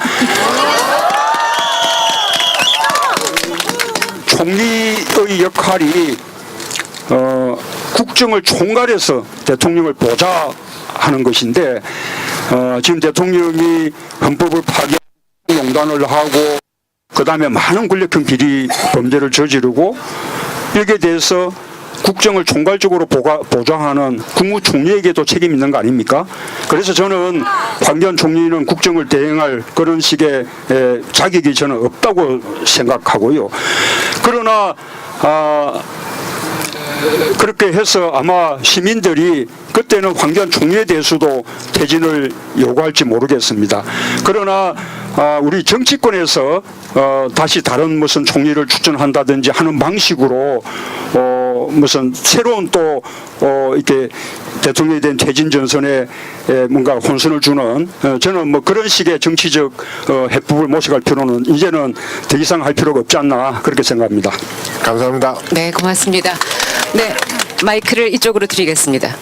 [SPEAKER 2] 총리의 역할이 국정을 총괄해서 대통령을 보좌하는 것인데 지금 대통령이 헌법을 파기용단을 하고 그 다음에 많은 권력형 비리 범죄를 저지르고 여기에 대해서 국정을 총괄적으로 보좌하는 국무총리에게도 책임이 있는 거 아닙니까? 그래서 저는 황교안 총리는 국정을 대행할 그런 식의 자격이 저는 없다고 생각하고요. 그러나 그렇게 해서 아마 시민들이 그때는 황교안 총리에 대해서도 퇴진을 요구할지 모르겠습니다. 그러나 우리 정치권에서 다시 다른 무슨 총리를 추천한다든지 하는 방식으로 무슨 새로운 또 이렇게 대통령에 대한 퇴진 전선에 뭔가 혼선을 주는 저는 그런 식의 정치적 해법을 모색할 필요는 이제는 더 이상 할 필요가 없지 않나 그렇게 생각합니다.
[SPEAKER 11] 감사합니다.
[SPEAKER 5] 네, 고맙습니다. 네. 마이크를 이쪽으로 드리겠습니다.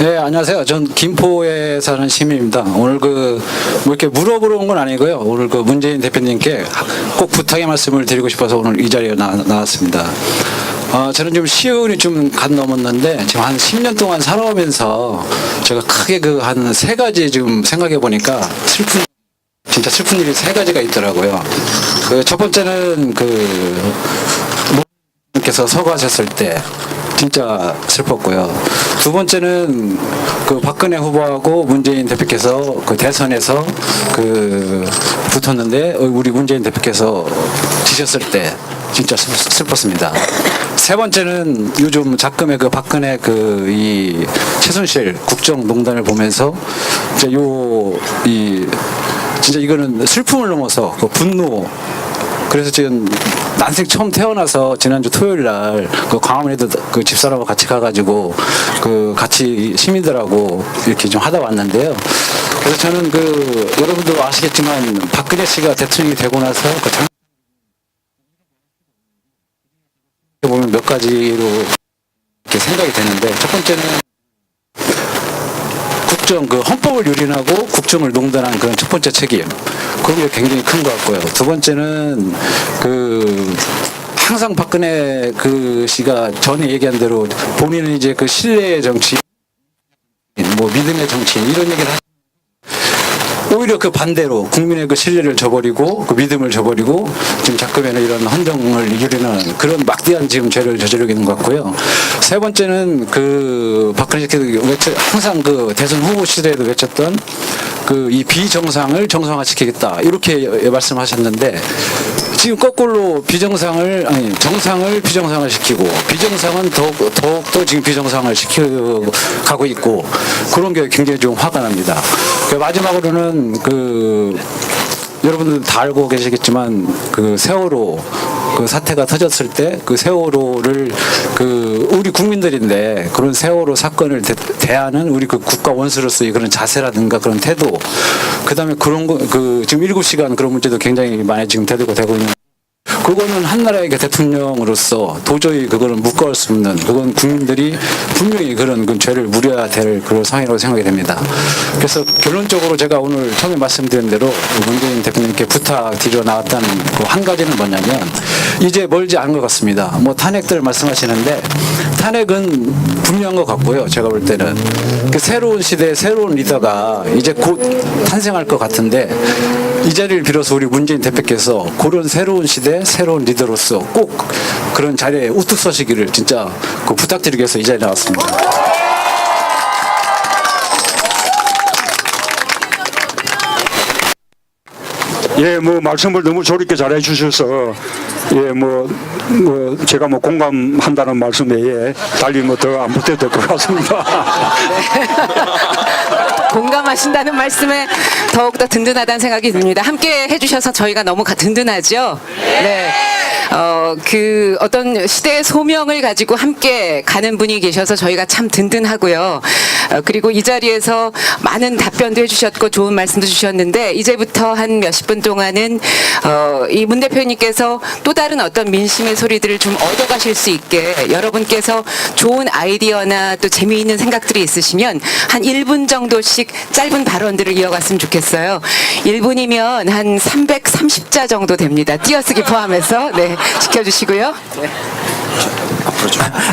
[SPEAKER 12] 네, 안녕하세요. 전 김포에 사는 시민입니다. 오늘 뭐 이렇게 물어보러 온 건 아니고요. 오늘 문재인 대표님께 꼭 부탁의 말씀을 드리고 싶어서 오늘 이 자리에 나왔습니다. 저는 좀 시운이 좀 간 넘었는데 지금 한 10년 동안 살아오면서 제가 크게 한 3가지 지금 생각해 보니까 진짜 슬픈 일이 3가지가 있더라고요. 첫 번째는 께서 서거하셨을 때 진짜 슬펐고요. 두 번째는 박근혜 후보하고 문재인 대표께서 대선에서 붙었는데 우리 문재인 대표께서 지셨을 때 진짜 슬펐습니다. 세 번째는 요즘 작금의 박근혜 이 최순실 국정농단을 보면서 진짜 이거는 슬픔을 넘어서 분노. 그래서 지금 난생 처음 태어나서 지난주 토요일 날 광화문에도 집사람하고 같이 가가지고 같이 시민들하고 이렇게 좀 하다 왔는데요. 그래서 저는 여러분도 아시겠지만 박근혜 씨가 대통령이 되고 나서 보면 몇 가지로 이렇게 생각이 되는데, 첫 번째는 헌법을 유린하고 국정을 농단한 그런 첫 번째 책임, 그게 굉장히 큰 것 같고요. 두 번째는 항상 박근혜 씨가 전에 얘기한 대로 본인은 이제 신뢰의 정치, 믿음의 정치인 이런 얘기를 오히려 반대로 국민의 신뢰를 저버리고 믿음을 저버리고 지금 작금에는 이런 헌정을 이루려는 그런 막대한 지금 죄를 저지르고 있는 것 같고요. 세 번째는 박근혜 씨께서 항상 대선 후보 시대에도 외쳤던 이 비정상을 정상화시키겠다 이렇게 말씀하셨는데, 지금 거꾸로 정상을 비정상을 시키고 비정상은 더욱더 지금 비정상을 시키고 가고 있고, 그런 게 굉장히 좀 화가 납니다. 마지막으로는 여러분들 다 알고 계시겠지만 세월호 사태가 터졌을 때 세월호를 우리 국민들인데 그런 세월호 사건을 대하는 우리 국가 원수로서의 그런 자세라든가 그런 태도, 그다음에 그런 거 지금 7시간 그런 문제도 굉장히 많이 지금 대두가 되고 있는. 그거는 한 나라의 대통령으로서 도저히 그거는 묵과할 수 없는, 그건 국민들이 분명히 그런 죄를 물어야 될 그런 상황이라고 생각이 됩니다. 그래서 결론적으로 제가 오늘 처음에 말씀드린 대로 문재인 대표님께 부탁드려 나왔다는 한 가지는 뭐냐면, 이제 멀지 않은 것 같습니다. 탄핵들 말씀하시는데 탄핵은 분명한 것 같고요. 제가 볼 때는 새로운 시대의 새로운 리더가 이제 곧 탄생할 것 같은데, 이 자리를 빌어서 우리 문재인 대표께서 그런 새로운 시대 새로운 리더로서 꼭 그런 자리에 우뚝 서시기를 진짜 부탁드리기 위해서 이 자리에 나왔습니다.
[SPEAKER 2] 예, 말씀을 너무 조리게 잘해 주셔서, 제가 공감한다는 말씀 외에 달리 더 안 붙여도 될 것 같습니다.
[SPEAKER 5] 공감하신다는 말씀에 더욱더 든든하다는 생각이 듭니다. 함께 해주셔서 저희가 너무 든든하죠? 네. 어떤 시대의 소명을 가지고 함께 가는 분이 계셔서 저희가 참 든든하고요. 그리고 이 자리에서 많은 답변도 해주셨고 좋은 말씀도 주셨는데, 이제부터 한 몇십 분 동안은 이 문 대표님께서 또 다른 어떤 민심의 소리들을 좀 얻어가실 수 있게, 여러분께서 좋은 아이디어나 또 재미있는 생각들이 있으시면 한 1분 정도씩 짧은 발언들을 이어갔으면 좋겠어요. 1분이면 한 330자 정도 됩니다. 띄어쓰기 포함해서. 네, 지켜주시고요. 네.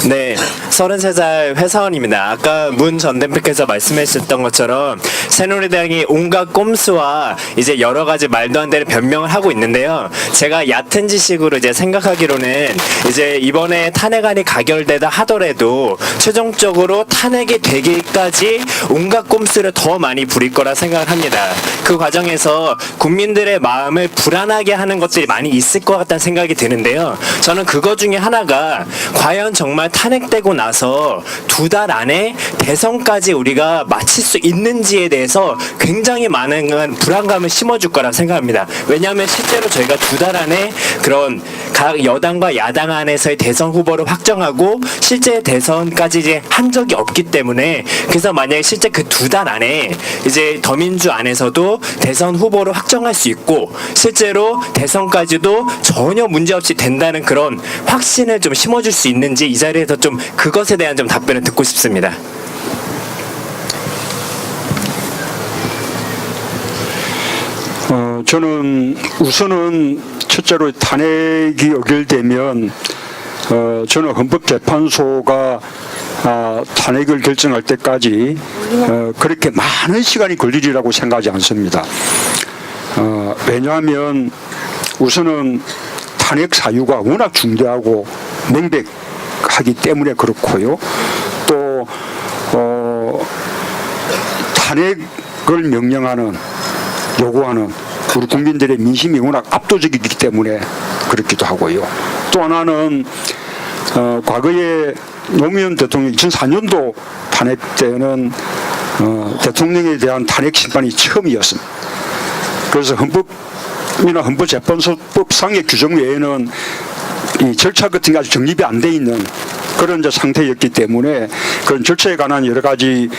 [SPEAKER 13] 네, 33살 회사원입니다. 아까 문 전 대표께서 말씀하셨던 것처럼 새누리당이 온갖 꼼수와 이제 여러 가지 말도 안 되는 변명을 하고 있는데요. 제가 얕은 지식으로 이제 생각하기로는 이제 이번에 탄핵안이 가결되다 하더라도 최종적으로 탄핵이 되기까지 온갖 꼼수를 더 많이 부릴 거라 생각을 합니다. 그 과정에서 국민들의 마음을 불안하게 하는 것들이 많이 있을 것 같다는 생각이 드는데요. 저는 그거 중에 하나가 과연 정말 탄핵되고 나서 2달 안에 대선까지 우리가 마칠 수 있는지에 대해서 굉장히 많은 불안감을 심어줄 거라 생각합니다. 왜냐하면 실제로 저희가 2달 안에 그런 각 여당과 야당 안에서의 대선 후보를 확정하고 실제 대선까지 이제 한 적이 없기 때문에, 그래서 만약에 실제 그 2달 안에 이제 더민주 안에서도 대선 후보를 확정할 수 있고 실제로 대선까지도 전혀 문제없이 된다는 그런 확신을 좀 심어줄 수 있는지, 이 자리에서 좀 그것에 대한 좀 답변을 듣고 싶습니다.
[SPEAKER 2] 저는 우선은 첫째로 탄핵이 의결되면 저는 헌법재판소가 탄핵을 결정할 때까지 그렇게 많은 시간이 걸리리라고 생각하지 않습니다. 왜냐하면 우선은 탄핵 사유가 워낙 중대하고 명백하기 때문에 그렇고요. 또 탄핵을 명령하는 요구하는 우리 국민들의 민심이 워낙 압도적이기 때문에 그렇기도 하고요. 또 하나는 과거에 노무현 대통령 2004년도 탄핵 때는 대통령에 대한 탄핵 심판이 처음이었습니다. 그래서 헌법이나 헌법재판소법상의 규정 외에는 이 절차 같은 게 아주 정립이 안 돼 있는 그런 이제 상태였기 때문에 그런 절차에 관한 여러 가지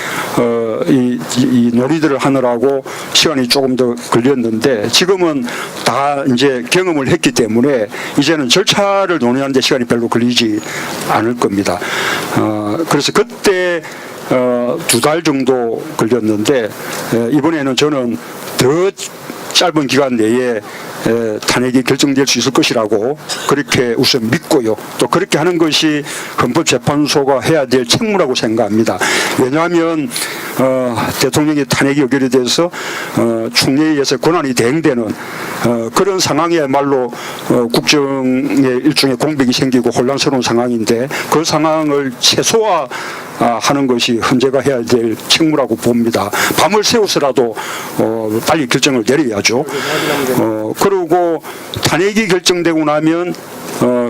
[SPEAKER 2] 이 논의들을 하느라고 시간이 조금 더 걸렸는데 지금은 다 이제 경험을 했기 때문에 이제는 절차를 논의하는 데 시간이 별로 걸리지 않을 겁니다. 그래서 그때 2달 정도 걸렸는데 이번에는 저는 더 짧은 기간 내에 탄핵이 결정될 수 있을 것이라고 그렇게 우선 믿고요. 또 그렇게 하는 것이 헌법재판소가 해야 될 책무라고 생각합니다. 왜냐하면 대통령이 탄핵이 의결이 돼서 총리에 의해서 권한이 대행되는 그런 상황이야말로 국정에 일종의 공백이 생기고 혼란스러운 상황인데 그 상황을 최소화하는 것이 헌재가 해야 될 책무라고 봅니다. 밤을 새워서라도 빨리 결정을 내려야죠. 그리고 탄핵이 결정되고 나면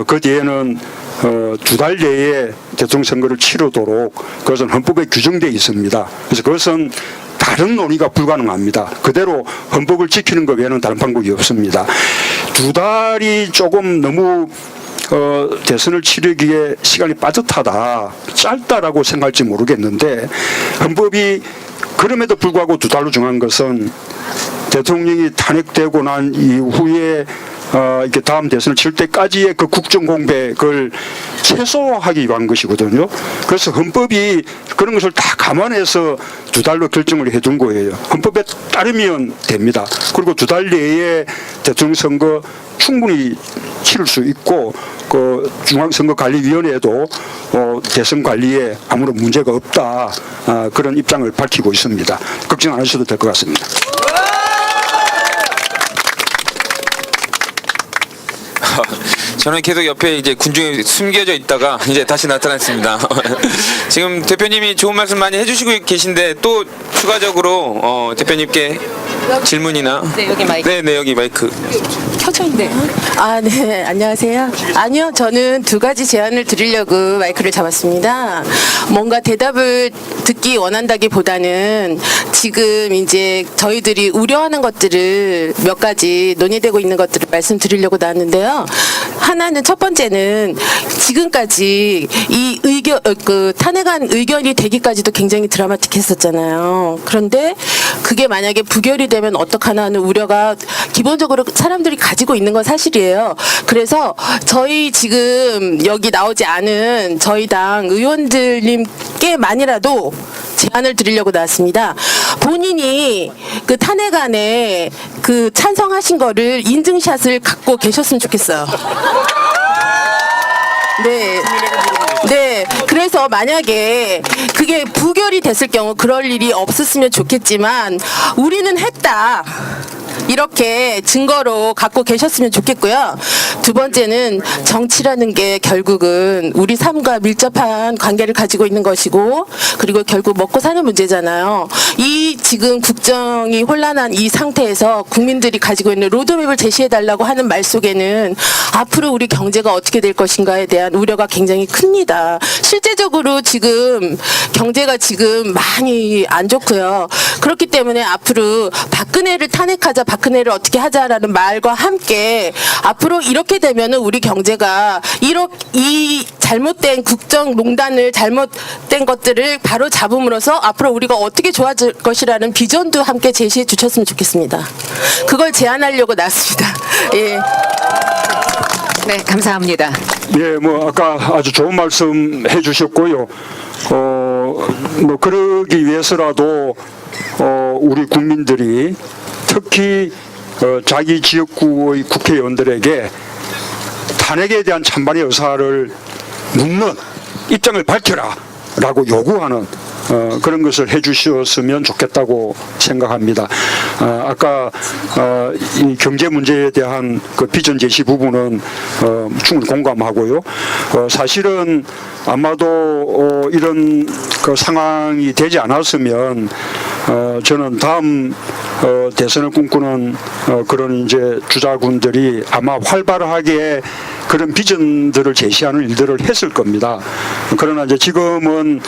[SPEAKER 2] 그 뒤에는 2달 내에 대통령 선거를 치르도록 그것은 헌법에 규정되어 있습니다. 그래서 그것은 다른 논의가 불가능합니다. 그대로 헌법을 지키는 것 외에는 다른 방법이 없습니다. 2달이 조금 너무 대선을 치르기에 시간이 빠듯하다, 짧다라고 생각할지 모르겠는데 헌법이 그럼에도 불구하고 2달로 정한 것은 대통령이 탄핵되고 난 이후에 이렇게 다음 대선을 칠 때까지의 그 국정 공백을 최소화하기 위한 것이거든요. 그래서 헌법이 그런 것을 다 감안해서 2달로 결정을 해둔 거예요. 헌법에 따르면 됩니다. 그리고 2달 내에 대통령 선거 충분히 치를 수 있고 그 중앙선거관리위원회도 대선 관리에 아무런 문제가 없다 그런 입장을 밝히고 있습니다. 걱정 안 하셔도 될 것 같습니다.
[SPEAKER 6] 저는 계속 옆에 이제 군중에 숨겨져 있다가 이제 다시 나타났습니다. 지금 대표님이 좋은 말씀 많이 해주시고 계신데 또 추가적으로 대표님께 질문이나
[SPEAKER 5] 네, 여기 마이크.
[SPEAKER 6] 네 여기 마이크
[SPEAKER 5] 켜져 있네.
[SPEAKER 14] 네, 안녕하세요. 아니요, 저는 2가지 제안을 드리려고 마이크를 잡았습니다. 뭔가 대답을 듣기 원한다기보다는 지금 이제 저희들이 우려하는 것들을 몇 가지 논의되고 있는 것들을 말씀드리려고 나왔는데요. 하나는 첫 번째는 지금까지 이 의견, 탄핵안 의견이 되기까지도 굉장히 드라마틱했었잖아요. 그런데 그게 만약에 부결이 되면 어떡하나 하는 우려가 기본적으로 사람들이 가지고 있는 건 사실이에요. 그래서 저희 지금 여기 나오지 않은 저희 당 의원들님께만이라도 제안을 드리려고 나왔습니다. 본인이 그 탄핵안에 그 찬성하신 거를 인증샷을 갖고 계셨으면 좋겠어요. 네. 그래서 만약에 그게 부결이 됐을 경우 그럴 일이 없었으면 좋겠지만 우리는 했다. 이렇게 증거로 갖고 계셨으면 좋겠고요. 두 번째는 정치라는 게 결국은 우리 삶과 밀접한 관계를 가지고 있는 것이고 그리고 결국 먹고 사는 문제잖아요. 이 지금 국정이 혼란한 이 상태에서 국민들이 가지고 있는 로드맵을 제시해달라고 하는 말 속에는 앞으로 우리 경제가 어떻게 될 것인가에 대한 우려가 굉장히 큽니다. 실제적으로 지금 경제가 지금 많이 안 좋고요. 그렇기 때문에 앞으로 박근혜를 탄핵하자, 박근혜를 어떻게 하자라는 말과 함께 앞으로 이렇게 되면은 우리 경제가 이 잘못된 국정농단을 잘못된 것들을 바로 잡음으로써 앞으로 우리가 어떻게 좋아질 것이라는 비전도 함께 제시해 주셨으면 좋겠습니다. 그걸 제안하려고 나왔습니다. 예.
[SPEAKER 5] 네, 감사합니다.
[SPEAKER 2] 예, 뭐 아까 아주 좋은 말씀 해주셨고요. 뭐 그러기 위해서라도 우리 국민들이 특히 자기 지역구의 국회의원들에게 탄핵에 대한 찬반의 의사를 묻는 입장을 밝혀라 라고 요구하는 그런 것을 해주셨으면 좋겠다고 생각합니다. 아까 이 경제 문제에 대한 그 비전 제시 부분은 충분히 공감하고요. 사실은 아마도 이런 그 상황이 되지 않았으면 저는 다음 대선을 꿈꾸는 그런 이제 주자군들이 아마 활발하게 그런 비전들을 제시하는 일들을 했을 겁니다. 그러나 이제 지금은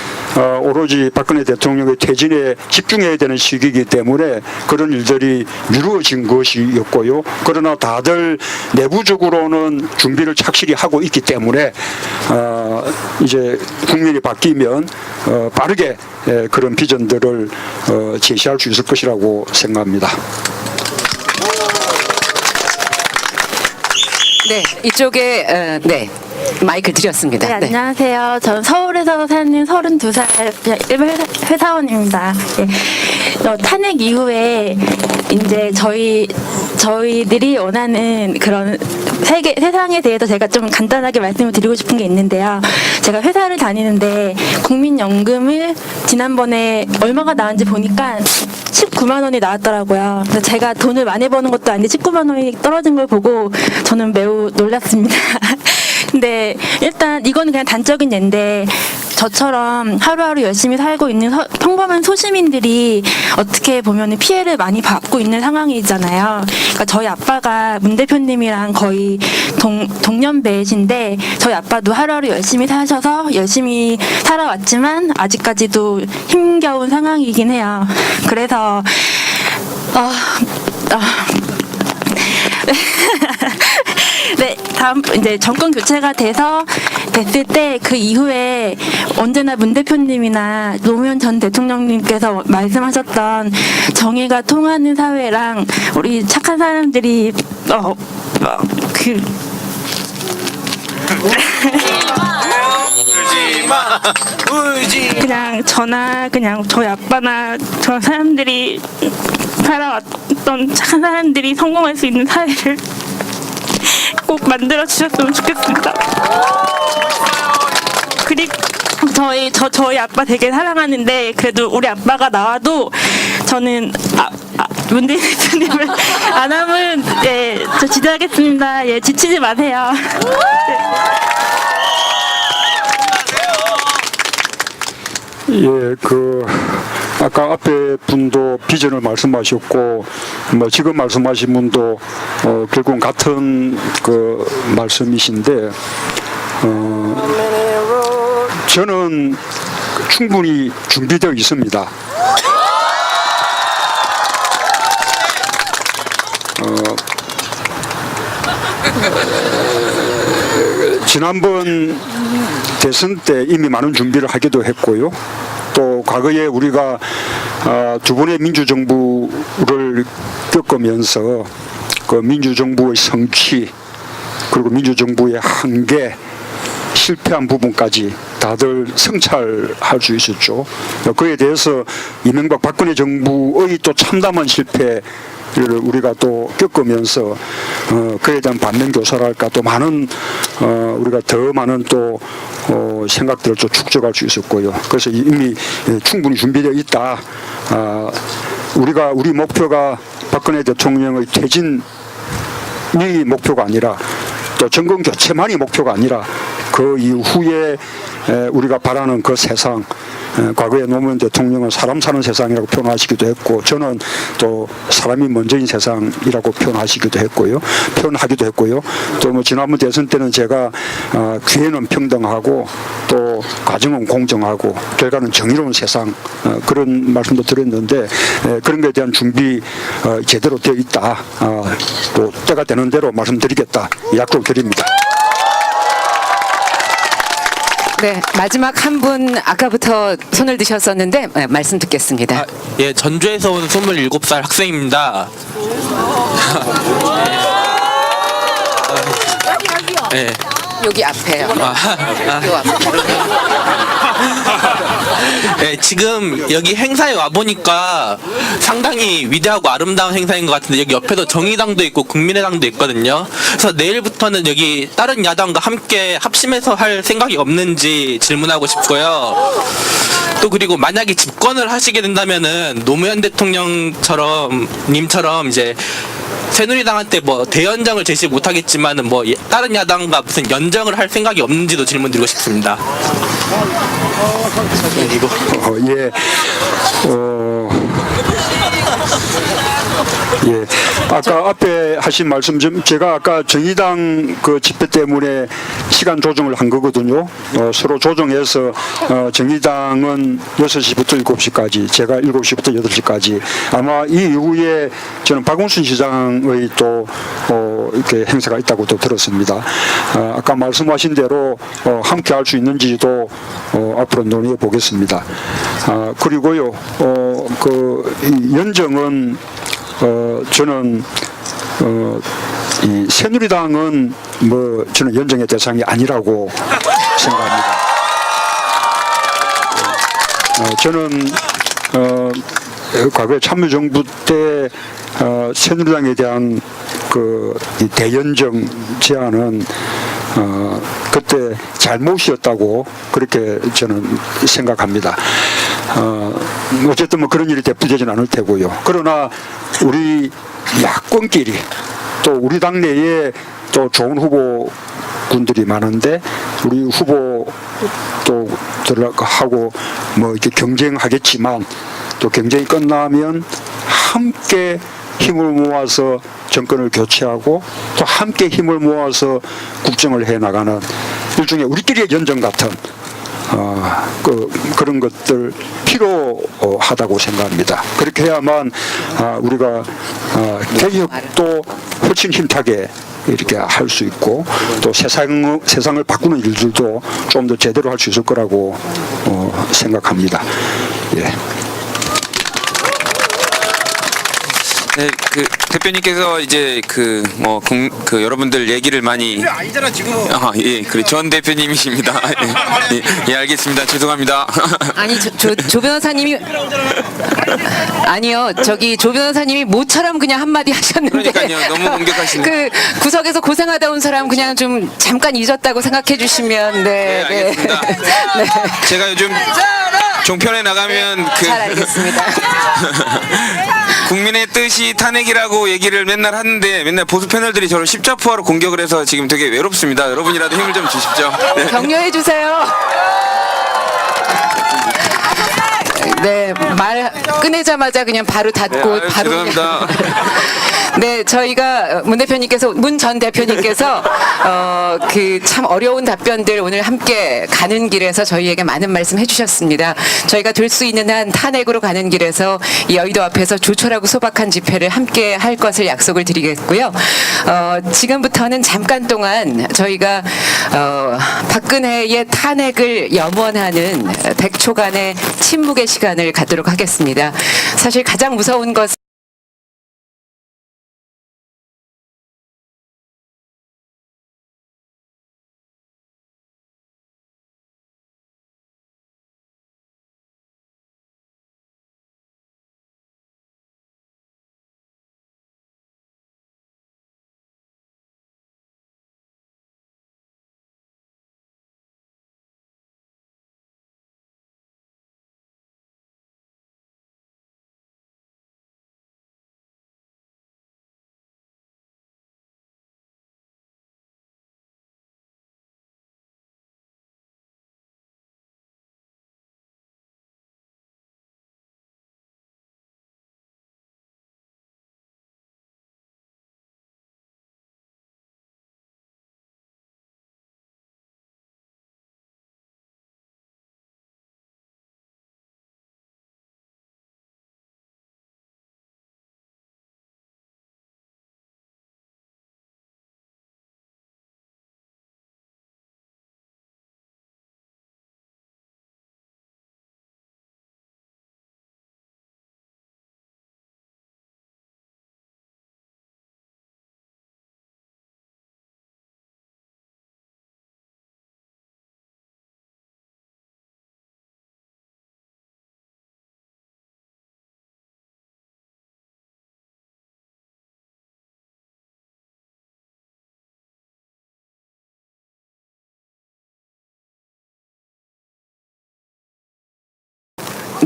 [SPEAKER 2] 오로지 박근혜 대통령의 퇴진에 집중해야 되는 시기이기 때문에 그런 일들이 미루어진 것이었고요. 그러나 다들 내부적으로는 준비를 착실히 하고 있기 때문에 이제 국민이 바뀌면 빠르게 그런 비전들을 제시할 수 있을 것이라고 생각합니다.
[SPEAKER 5] 네, 이쪽에 네 마이크 드렸습니다.
[SPEAKER 15] 네, 안녕하세요. 저는 서울에서 사는 32살 일반 회사원입니다. 네. 탄핵 이후에 이제 저희들이 원하는 그런 세상에 대해서 제가 좀 간단하게 말씀을 드리고 싶은 게 있는데요. 제가 회사를 다니는데 국민연금을 지난번에 얼마가 나왔는지 보니까 19만 원이 나왔더라고요. 그래서 제가 돈을 많이 버는 것도 아닌데 19만 원이 떨어진 걸 보고 저는 매우 놀랐습니다. 근데 일단 이거는 그냥 단적인 예인데 저처럼 하루하루 열심히 살고 있는 평범한 소시민들이 어떻게 보면 피해를 많이 받고 있는 상황이잖아요. 그러니까 저희 아빠가 문 대표님이랑 거의 동년배이신데 저희 아빠도 하루하루 열심히 사셔서 열심히 살아왔지만 아직까지도 힘겨운 상황이긴 해요. 그래서 네, 다음 이제 정권 교체가 됐을 때 그 이후에 언제나 문 대표님이나 노무현 전 대통령님께서 말씀하셨던 정의가 통하는 사회랑 우리 착한 사람들이 그냥 저나 그냥 저희 아빠나 저 사람들이 살아왔던 착한 사람들이 성공할 수 있는 사회를 꼭 만들어 주셨으면 좋겠습니다. 그리고 저희 아빠 되게 사랑하는데 그래도 우리 아빠가 나와도 저는 문 대표님을 안 하면 저 지지하겠습니다. 지치지 마세요.
[SPEAKER 2] 예, 아까 앞에 분도 비전을 말씀하셨고, 지금 말씀하신 분도, 결국은 같은 말씀이신데, 저는 충분히 준비되어 있습니다. 지난번 대선 때 이미 많은 준비를 하기도 했고요. 또 과거에 우리가 두 번의 민주정부를 겪으면서 그 민주정부의 성취 그리고 민주정부의 한계 실패한 부분까지 다들 성찰할 수 있었죠. 그에 대해서 이명박 박근혜 정부의 또 참담한 실패를 우리가 또 겪으면서 그에 대한 반면교사랄까 또 많은 우리가 더 많은 또 생각들을 또 축적할 수 있었고요. 그래서 이미 충분히 준비되어 있다. 우리 목표가 박근혜 대통령의 퇴진이 목표가 아니라 또 정권 교체만이 목표가 아니라 그 이후에 우리가 바라는 그 세상, 과거에 노무현 대통령은 사람 사는 세상이라고 표현하시기도 했고 저는 또 사람이 먼저인 세상이라고 표현하기도 했고요. 또 지난번 대선 때는 제가 기회는 평등하고 또 과정은 공정하고 결과는 정의로운 세상 그런 말씀도 드렸는데 그런 것에 대한 준비 제대로 되어 있다. 또 때가 되는 대로 말씀드리겠다. 약속을 드립니다.
[SPEAKER 5] 네, 마지막 한 분 아까부터 손을 드셨었는데 말씀 듣겠습니다.
[SPEAKER 9] 예, 전주에서 온 27살 학생입니다. 예.
[SPEAKER 5] 여기 앞에요. 요 앞에.
[SPEAKER 9] 네, 지금 여기 행사에 와 보니까 상당히 위대하고 아름다운 행사인 것 같은데 여기 옆에도 정의당도 있고 국민의당도 있거든요. 그래서 내일부터는 여기 다른 야당과 함께 합심해서 할 생각이 없는지 질문하고 싶고요. 또 그리고 만약에 집권을 하시게 된다면은 노무현 대통령처럼 님처럼 이제 새누리당한테 뭐 대연정을 제시 못하겠지만은 뭐 다른 야당과 무슨 연정을 할 생각이 없는지도 질문드리고 싶습니다.
[SPEAKER 2] 예. 예. 아까 앞에 하신 말씀 좀 제가 아까 정의당 그 집회 때문에 시간 조정을 한 거거든요. 서로 조정해서 정의당은 6시부터 7시까지, 제가 7시부터 8시까지. 아마 이 이후에 저는 박원순 시장의 또 이렇게 행사가 있다고도 들었습니다. 아까 말씀하신 대로 함께 할 수 있는지도 앞으로 논의해 보겠습니다. 그리고요, 이 연정은 저는 이 새누리당은 뭐 저는 연정의 대상이 아니라고 생각합니다. 저는 과거에 참여정부 때 새누리당에 대한 이 대연정 제안은 그때 잘못이었다고 그렇게 저는 생각합니다. 어쨌든 뭐 그런 일이 되풀이되지는 않을 테고요. 그러나 우리 야권끼리 또 우리 당내에 또 좋은 후보군들이 많은데 우리 후보 또 들어가고 뭐 이렇게 경쟁하겠지만 또 경쟁이 끝나면 함께 힘을 모아서 정권을 교체하고 또 함께 힘을 모아서 국정을 해나가는 일종의 우리끼리의 연정 같은 그런 것들 필요하다고 생각합니다. 그렇게 해야만 우리가 개혁도 훨씬 힘차게 이렇게 할 수 있고 또 세상을 바꾸는 일들도 좀 더 제대로 할 수 있을 거라고 생각합니다. 예.
[SPEAKER 6] 네, 대표님께서 이제 여러분들 얘기를 많이
[SPEAKER 4] 아니잖아 지금.
[SPEAKER 6] 예, 그래 전 대표님이십니다. 예, 알겠습니다. 죄송합니다.
[SPEAKER 5] 아니 조 변호사님이 아니요 저기 조 변호사님이 모처럼 그냥 한마디 하셨는데
[SPEAKER 6] 그러니까요, 너무 공격하시네.
[SPEAKER 5] 그 구석에서 고생하다 온 사람 그냥 좀 잠깐 잊었다고 생각해 주시면
[SPEAKER 6] 네, 알겠습니다.
[SPEAKER 5] 네.
[SPEAKER 6] 제가 요즘 종편에 나가면
[SPEAKER 5] 잘 알겠습니다.
[SPEAKER 6] 국민의 뜻이 탄핵이라고 얘기를 맨날 하는데 맨날 보수 패널들이 저를 십자포화로 공격을 해서 지금 되게 외롭습니다. 여러분이라도 힘을 좀 주십시오. 네.
[SPEAKER 5] 격려해 주세요. 네, 말 꺼내자마자 그냥 바로 닫고
[SPEAKER 6] 네,
[SPEAKER 5] 바로
[SPEAKER 6] 죄송합니다.
[SPEAKER 5] 네, 저희가 문 전 대표님께서 그 참 어려운 답변들 오늘 함께 가는 길에서 저희에게 많은 말씀 해주셨습니다. 저희가 될 수 있는 한 탄핵으로 가는 길에서 이 여의도 앞에서 조촐하고 소박한 집회를 함께 할 것을 약속을 드리겠고요. 지금부터는 잠깐 동안 저희가 박근혜의 탄핵을 염원하는 100초간의 침묵의 시간을 갖도록 하겠습니다. 사실 가장 무서운 것은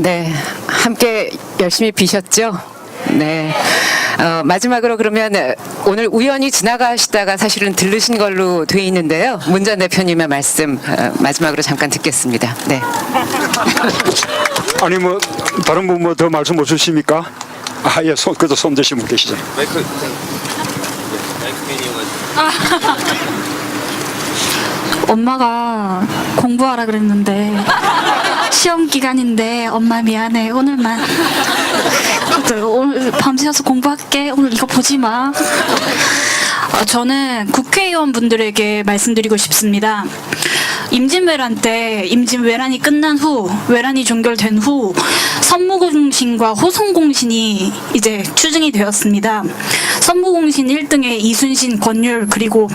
[SPEAKER 5] 네, 함께 열심히 비셨죠? 네. 마지막으로 그러면 오늘 우연히 지나가시다가 사실은 들르신 걸로 돼 있는데요. 문 전 대표님의 말씀 마지막으로 잠깐 듣겠습니다. 네.
[SPEAKER 2] 아니 뭐 다른 분 뭐 더 말씀 못 주십니까? 아 예, 그래도 손 드신 분 계시잖아요.
[SPEAKER 15] 엄마가 공부하라 그랬는데 시험 기간인데 엄마 미안해 오늘만 오늘 밤새서 공부할게 오늘 이거 보지 마. 저는 국회의원분들에게 말씀드리고 싶습니다. 임진왜란 때 임진왜란이 끝난 후 외란이 종결된 후 선무공신과 호성공신이 이제 추증이 되었습니다. 선무공신 1등에 이순신, 권율 그리고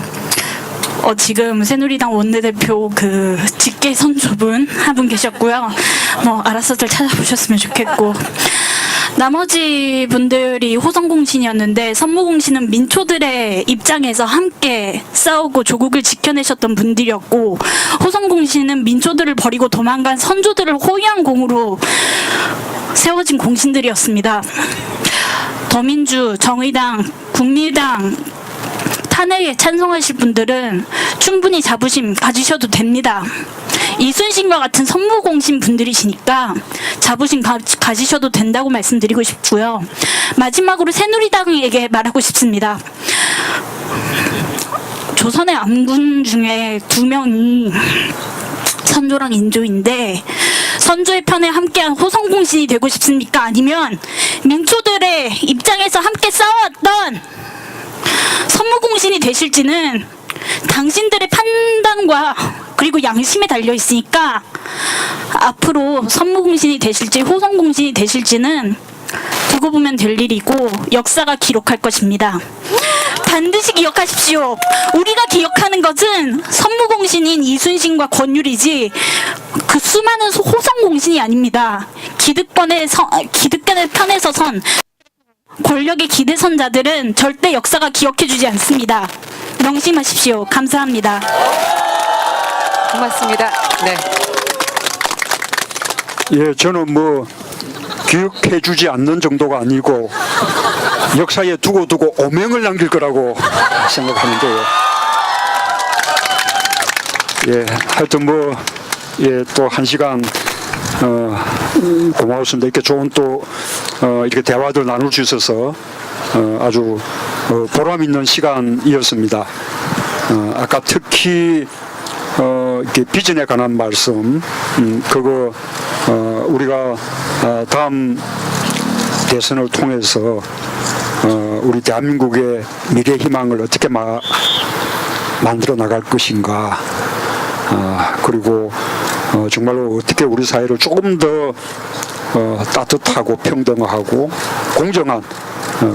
[SPEAKER 15] 지금 새누리당 원내대표 그 직계 선조분 한 분 계셨고요. 뭐 알아서들 찾아보셨으면 좋겠고 나머지 분들이 호성공신이었는데 선무공신은 민초들의 입장에서 함께 싸우고 조국을 지켜내셨던 분들이었고 호성공신은 민초들을 버리고 도망간 선조들을 호위한 공으로 세워진 공신들이었습니다. 더민주, 정의당, 국민의당 탄핵에 찬성하실 분들은 충분히 자부심 가지셔도 됩니다. 이순신과 같은 선무공신 분들이시니까 자부심 가지셔도 된다고 말씀드리고 싶고요. 마지막으로 새누리당에게 말하고 싶습니다. 조선의 암군 중에 2명이 선조랑 인조인데 선조의 편에 함께한 호성공신이 되고 싶습니까? 아니면 민초들의 입장에서 함께 싸웠던 선무공신이 되실지는 당신들의 판단과 그리고 양심에 달려 있으니까 앞으로 선무공신이 되실지 호성공신이 되실지는 두고 보면 될 일이고 역사가 기록할 것입니다. 반드시 기억하십시오. 우리가 기억하는 것은 선무공신인 이순신과 권율이지 그 수많은 호성공신이 아닙니다. 기득권의 편에 서선 권력의 기대선자들은 절대 역사가 기억해주지 않습니다. 명심하십시오. 감사합니다.
[SPEAKER 5] 고맙습니다. 네.
[SPEAKER 2] 예, 저는 뭐 기억해주지 않는 정도가 아니고 역사에 두고 오명을 남길 거라고 생각하는데요. 예, 하여튼 뭐 예, 또 1시간 고마웠습니다. 이렇게 좋은 또 이렇게 대화들 나눌 수 있어서 아주 보람 있는 시간이었습니다. 아까 특히 이렇게 비전에 관한 말씀, 그거 우리가 다음 대선을 통해서 우리 대한민국의 미래 희망을 어떻게 만들어 나갈 것인가, 그리고 정말로 어떻게 우리 사회를 조금 더 따뜻하고 평등하고 공정한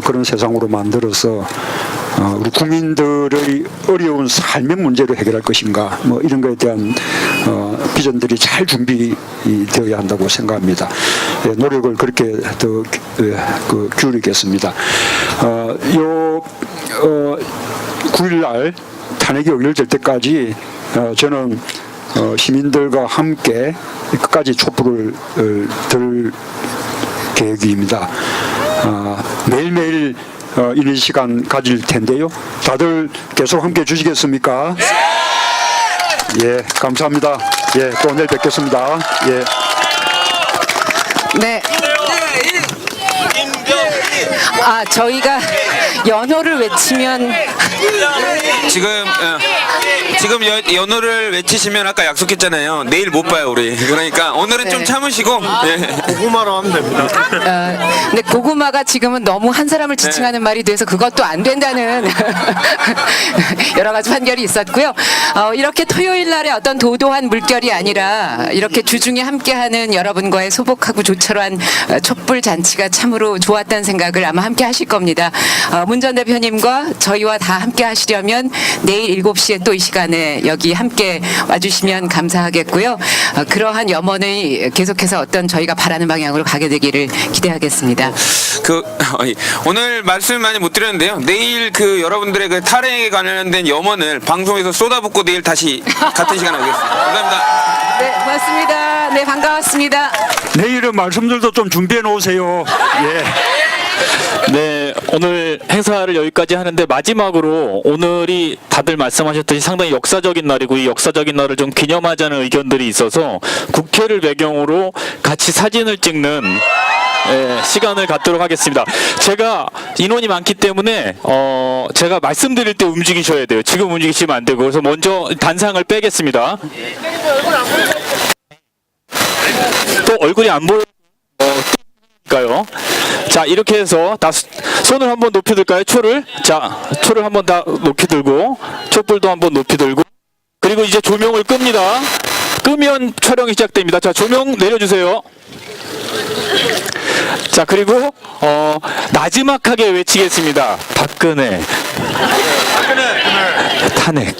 [SPEAKER 2] 그런 세상으로 만들어서 우리 국민들의 어려운 삶의 문제를 해결할 것인가, 뭐 이런 것에 대한 비전들이 잘 준비되어야 한다고 생각합니다. 예, 노력을 그렇게 더 기울이겠습니다. 9일날 탄핵이 의결될 때까지 저는 시민들과 함께 끝까지 촛불을 들 계획입니다. 매일매일 이런 시간 가질 텐데요. 다들 계속 함께 해주시겠습니까? 예, 감사합니다. 예, 또 내일 뵙겠습니다. 예.
[SPEAKER 5] 네. 저희가 연호를 외치면
[SPEAKER 6] 지금 연호를 외치시면 아까 약속했잖아요. 내일 못 봐요 우리. 그러니까 오늘은 좀 참으시고
[SPEAKER 13] 고구마로 하면 됩니다.
[SPEAKER 5] 근데 고구마가 지금은 너무 한 사람을 지칭하는 말이 돼서 그것도 안 된다는 여러 가지 판결이 있었고요. 이렇게 토요일 날의 어떤 도도한 물결이 아니라 이렇게 주중에 함께하는 여러분과의 소복하고 조촐한 촛불 잔치가 참으로 좋았다는 생각을 아마 함께 하실 겁니다. 문 전 대표님과 저희와 다 함께 하시려면 내일 7시에 또 이 시간에 여기 함께 와주시면 감사하겠고요. 그러한 염원의 계속해서 어떤 저희가 바라는 방향으로 가게 되기를 기대하겠습니다.
[SPEAKER 6] 오늘 말씀 많이 못 드렸는데요. 내일 여러분들의 그 탈핵에 관련된 염원을 방송에서 쏟아붓고 내일 다시 같은 시간에 오겠습니다. 감사합니다.
[SPEAKER 5] 네, 고맙습니다. 네, 반가웠습니다.
[SPEAKER 2] 내일은 말씀들도 좀 준비해 놓으세요. 예.
[SPEAKER 1] 네, 오늘 행사를 여기까지 하는데 마지막으로 오늘이 다들 말씀하셨듯이 상당히 역사적인 날이고 이 역사적인 날을 좀 기념하자는 의견들이 있어서 국회를 배경으로 같이 사진을 찍는 시간을 갖도록 하겠습니다. 제가 인원이 많기 때문에 제가 말씀드릴 때 움직이셔야 돼요. 지금 움직이시면 안 되고 그래서 먼저 단상을 빼겠습니다. 또 얼굴이 안 보일까요? 자, 이렇게 해서 다 손을 한번 높이 들까요? 초를. 자, 초를 한번 다 높이 들고 촛불도 한번 높이 들고 그리고 이제 조명을 끕니다. 끄면 촬영이 시작됩니다. 자, 조명 내려주세요. 자, 그리고 나지막하게 외치겠습니다. 박근혜 탄핵.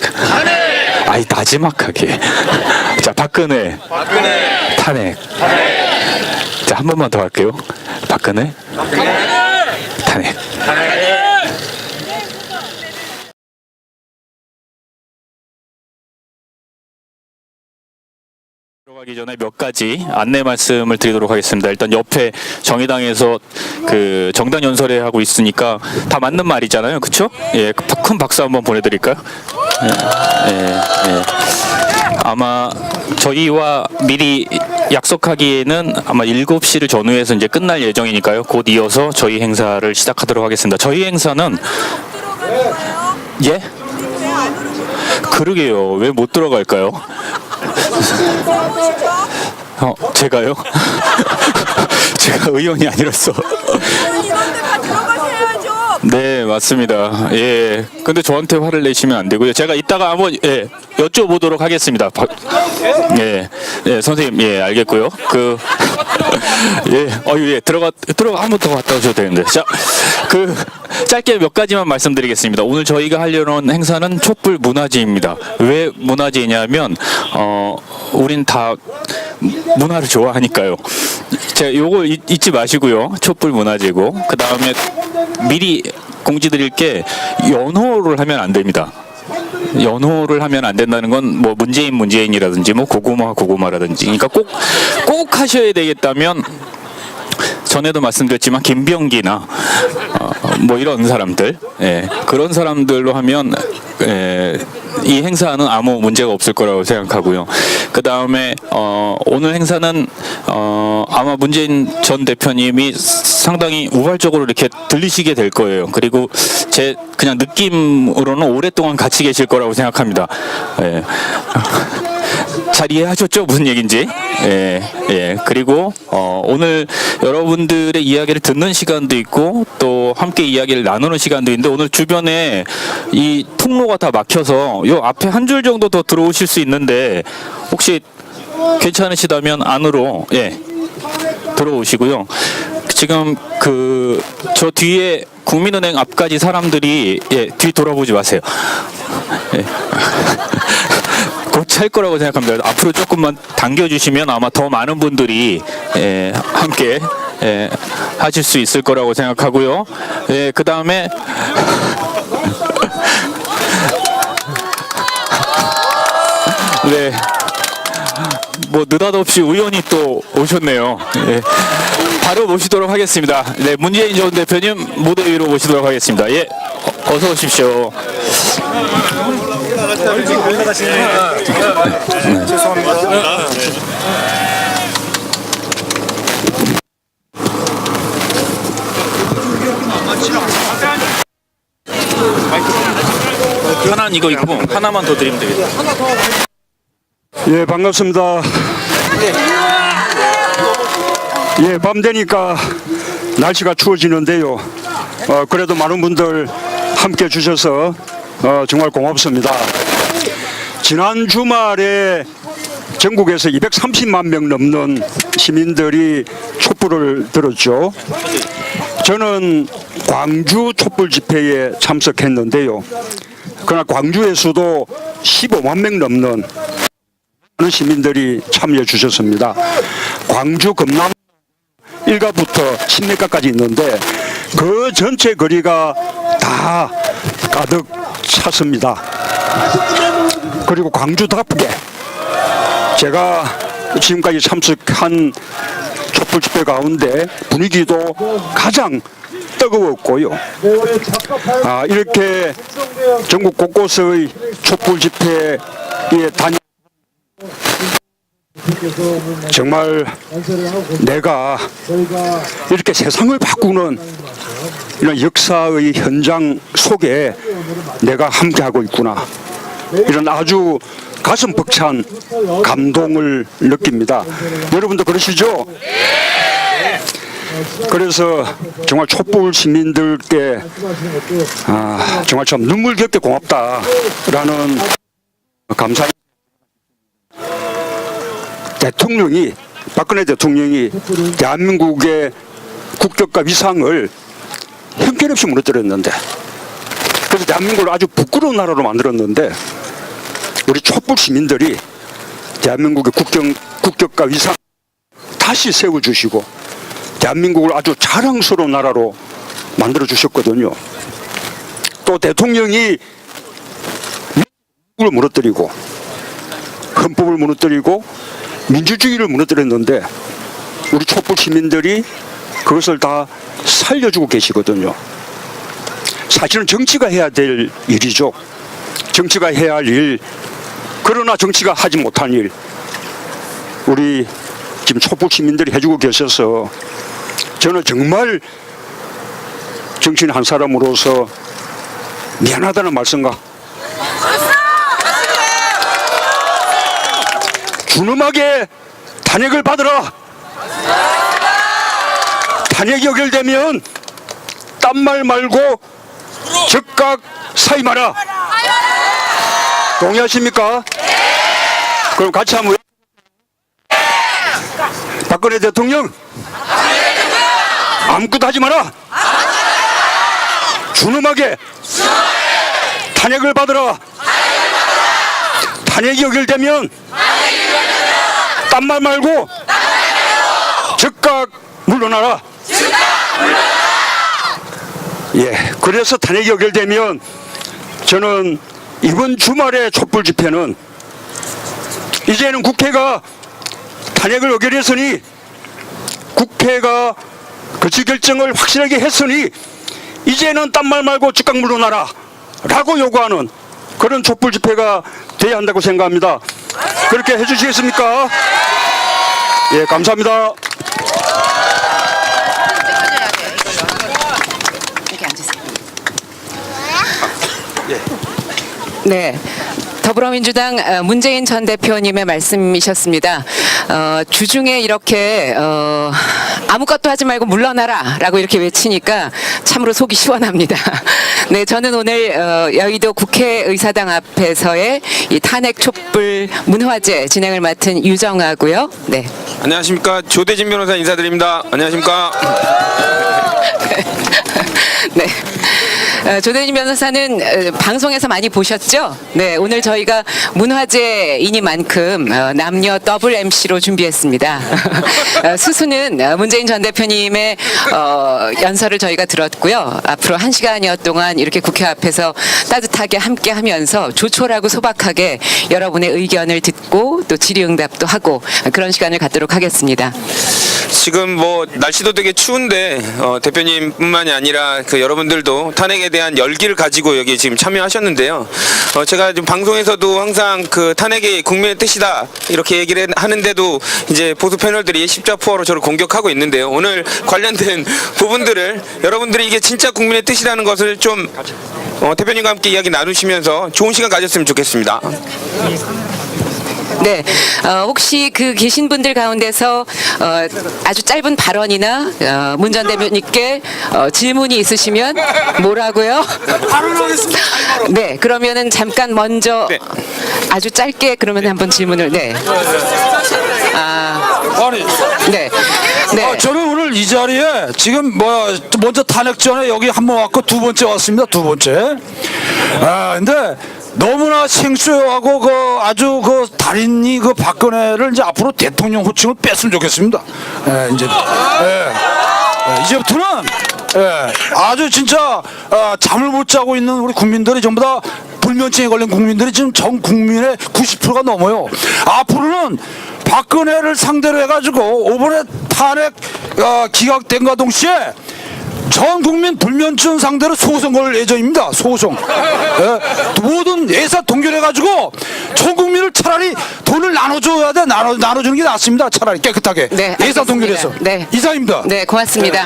[SPEAKER 1] 아이, 나지막하게. 자, 박근혜 탄핵. 자, 한 번만 더 할게요. 박근혜 탄핵. 들어가기 전에 몇 가지 안내 말씀을 드리도록 하겠습니다. 일단 옆에 정의당에서 그 정당 연설회 하고 있으니까 다 맞는 말이잖아요, 그렇죠? 예, 큰 박수 한번 보내드릴까요? 예. 아마 저희와 미리 약속하기에는 아마 7시를 전후해서 이제 끝날 예정이니까요. 곧 이어서 저희 행사를 시작하도록 하겠습니다. 저희 행사는 예? 그러게요. 왜 못 들어갈까요? 제가요? 제가 의원이 아니라서. 네, 맞습니다. 예. 근데 저한테 화를 내시면 안 되고요. 제가 이따가 한번 여쭤보도록 하겠습니다. 예, 선생님, 예, 알겠고요. 들어가 한 번 더 갔다 오셔도 되는데. 자, 짧게 몇 가지만 말씀드리겠습니다. 오늘 저희가 하려는 행사는 촛불 문화제입니다. 왜 문화제냐면, 우린 다 문화를 좋아하니까요. 제가 요거 잊지 마시고요. 촛불 문화제고, 그 다음에 미리 공지드릴 게 연호를 하면 안 됩니다. 연호를 하면 안 된다는 건 뭐 문재인이라든지 뭐 고구마라든지 그러니까 꼭 하셔야 되겠다면 전에도 말씀드렸지만 김병기나 뭐 이런 사람들 그런 사람들로 하면 이 행사는 아무 문제가 없을 거라고 생각하고요. 그 다음에 오늘 행사는 아마 문재인 전 대표님이 상당히 우발적으로 이렇게 들리시게 될 거예요. 그리고 제 그냥 느낌으로는 오랫동안 같이 계실 거라고 생각합니다. 잘 이해하셨죠? 무슨 얘기인지? 그리고 오늘 여러분들의 이야기를 듣는 시간도 있고 또 함께 이야기를 나누는 시간도 있는데 오늘 주변에 이 통로가 다 막혀서 요 앞에 한 줄 정도 더 들어오실 수 있는데 혹시 괜찮으시다면 안으로 들어오시고요. 지금 저 뒤에 국민은행 앞까지 사람들이 뒤 돌아보지 마세요. 곧 찰 거라고 생각합니다. 앞으로 조금만 당겨주시면 아마 더 많은 분들이 함께 하실 수 있을 거라고 생각하고요. 그 다음에 뭐 느닷없이 우연히 또 오셨네요. 바로 모시도록 하겠습니다. 문재인 전 대표님 무대 위로 모시도록 하겠습니다. 어서 오십시오. 죄송합니다. 하나는 이거 있고 하나만 더 드리면 되겠다.
[SPEAKER 2] 예, 반갑습니다. 예, 밤 되니까 날씨가 추워지는데요. 그래도 많은 분들 함께 주셔서 정말 고맙습니다. 지난 주말에 전국에서 230만 명 넘는 시민들이 촛불을 들었죠. 저는 광주 촛불 집회에 참석했는데요. 그러나 광주에서도 15만 명 넘는 시민들이 참여해 주셨습니다. 광주 금남 일가부터 10매가까지 있는데 그 전체 거리가 다 가득 찼습니다. 그리고 광주답게 제가 지금까지 참석한 촛불 집회 가운데 분위기도 가장 뜨거웠고요. 이렇게 전국 곳곳의 촛불 집회에 다니 정말 내가 이렇게 세상을 바꾸는 이런 역사의 현장 속에 내가 함께하고 있구나. 이런 아주 가슴 벅찬 감동을 느낍니다. 여러분도 그러시죠? 그래서 정말 촛불 시민들께 정말 참 눈물겹게 고맙다라는 감사. 박근혜 대통령이 대한민국의 국격과 위상을 형편없이 무너뜨렸는데, 그래서 대한민국을 아주 부끄러운 나라로 만들었는데, 우리 촛불 시민들이 대한민국의 국격과 위상 다시 세워주시고 대한민국을 아주 자랑스러운 나라로 만들어 주셨거든요. 또 대통령이 민주주의를 무너뜨리고 헌법을 무너뜨리고 민주주의를 무너뜨렸는데 우리 촛불 시민들이 그것을 다 살려주고 계시거든요. 사실은 정치가 해야 될 일이죠. 정치가 해야 할 일, 그러나 정치가 하지 못한 일, 우리 지금 촛불 시민들이 해주고 계셔서 저는 정말 정치인 한 사람으로서 미안하다는 말씀과 준엄하게 탄핵을 받으라. 탄핵이 연결되면 딴말 말고 즉각 사임하라. 동의하십니까? 그럼 같이 한번. 박근혜 대통령 아무것도 하지 마라. 준엄하게 탄핵을 받으라. 탄핵이 연결되면 딴말 말고 즉각 물러나라. 예, 그래서 탄핵이 연결되면 저는 이번 주말의 촛불 집회는 이제는 국회가 탄핵을 의결했으니, 국회가 거치 결정을 확실하게 했으니 이제는 딴말 말고 즉각 물러나라 라고 요구하는 그런 촛불 집회가 돼야 한다고 생각합니다. 그렇게 해주시겠습니까? 예, 감사합니다.
[SPEAKER 5] 이렇게 앉으세요. 네. 더불어민주당 문재인 전 대표님의 말씀이셨습니다. 주중에 이렇게 아무것도 하지 말고 물러나라 라고 이렇게 외치니까 참으로 속이 시원합니다. 네, 저는 오늘 여의도 국회의사당 앞에서의 이 탄핵 촛불 문화제 진행을 맡은 유정아고요. 네.
[SPEAKER 6] 안녕하십니까. 조대진 변호사 인사드립니다. 안녕하십니까.
[SPEAKER 5] 네. 조대진 변호사는 방송에서 많이 보셨죠? 네, 오늘 저희가 문화제이니만큼 남녀 더블 MC로 준비했습니다. 수수는 문재인 전 대표님의 연설을 저희가 들었고요. 앞으로 1시간여 동안 이렇게 국회 앞에서 따뜻하게 함께하면서 조촐하고 소박하게 여러분의 의견을 듣고 또 질의응답도 하고 그런 시간을 갖도록 하겠습니다.
[SPEAKER 6] 지금 뭐 날씨도 되게 추운데 대표님뿐만이 아니라 그 여러분들도 탄핵에 대한 열기를 가지고 여기 지금 참여하셨는데요. 제가 지금 방송에서도 항상 그 탄핵이 국민의 뜻이다 이렇게 얘기를 하는데도 이제 보수 패널들이 십자포화로 저를 공격하고 있는데요. 오늘 관련된 부분들을 여러분들이 이게 진짜 국민의 뜻이라는 것을 좀 대표님과 함께 이야기 나누시면서 좋은 시간 가졌으면 좋겠습니다.
[SPEAKER 5] 네, 혹시 그 계신 분들 가운데서 아주 짧은 발언이나 문 전 대표님께 질문이 있으시면 뭐라고요? 네, 그러면은 잠깐 먼저 아주 짧게 그러면 한번 질문을 네. 네. 네.
[SPEAKER 4] 저는 오늘 이 자리에 지금 먼저 탄핵 전에 여기 한 번 왔고 두 번째 왔습니다. 두 번째. 근데 너무나 생소하고 아주 달인이 박근혜를 이제 앞으로 대통령 호칭을 뺐으면 좋겠습니다. 이제부터는 아주 진짜 잠을 못 자고 있는 우리 국민들이 전부 다 불면증에 걸린 국민들이 지금 전 국민의 90%가 넘어요. 앞으로는 박근혜를 상대로 해가지고 이번에 탄핵 기각된과 동시에 전 국민 불면증 상대로 소송 걸 예정입니다. 소송. 예, 모든 예사 동결해가지고 전 국민을 차라리 돈을 나눠줘야 돼. 나눠주는 게 낫습니다. 차라리 깨끗하게.
[SPEAKER 5] 네,
[SPEAKER 4] 예사
[SPEAKER 5] 알겠습니다.
[SPEAKER 4] 동결해서.
[SPEAKER 5] 네.
[SPEAKER 4] 이상입니다.
[SPEAKER 5] 네, 고맙습니다.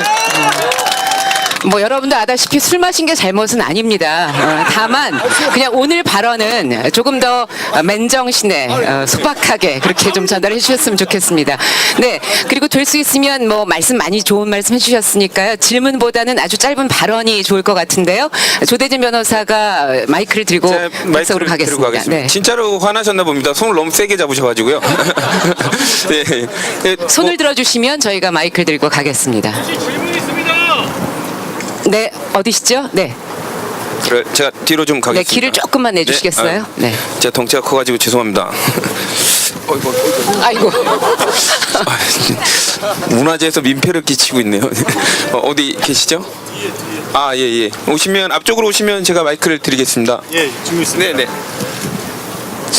[SPEAKER 5] 뭐 여러분도 아다시피 술 마신 게 잘못은 아닙니다. 다만 그냥 오늘 발언은 조금 더 맨정신에 소박하게 그렇게 좀 전달해 주셨으면 좋겠습니다. 네, 그리고 될 수 있으면 뭐 말씀 많이 좋은 말씀 해주셨으니까요. 질문보다는 아주 짧은 발언이 좋을 것 같은데요. 조대진 변호사가 마이크를 들고 백석으로 가겠습니다. 네.
[SPEAKER 6] 진짜로 화나셨나 봅니다. 손을 너무 세게 잡으셔가지고요. 네. 네,
[SPEAKER 5] 손을 들어주시면 저희가 마이크를 들고 가겠습니다. 네, 어디시죠? 네.
[SPEAKER 6] 그래, 제가 뒤로 좀 가겠습니다.
[SPEAKER 5] 네, 길을 조금만 내주시겠어요? 네.
[SPEAKER 6] 제가 덩치가 커가지고 죄송합니다.
[SPEAKER 5] 아이고.
[SPEAKER 6] 문화재에서 민폐를 끼치고 있네요. 어디 계시죠? 아, 예. 오시면 앞쪽으로 오시면 제가 마이크를 드리겠습니다.
[SPEAKER 7] 예, 준비했습니다.
[SPEAKER 6] 네.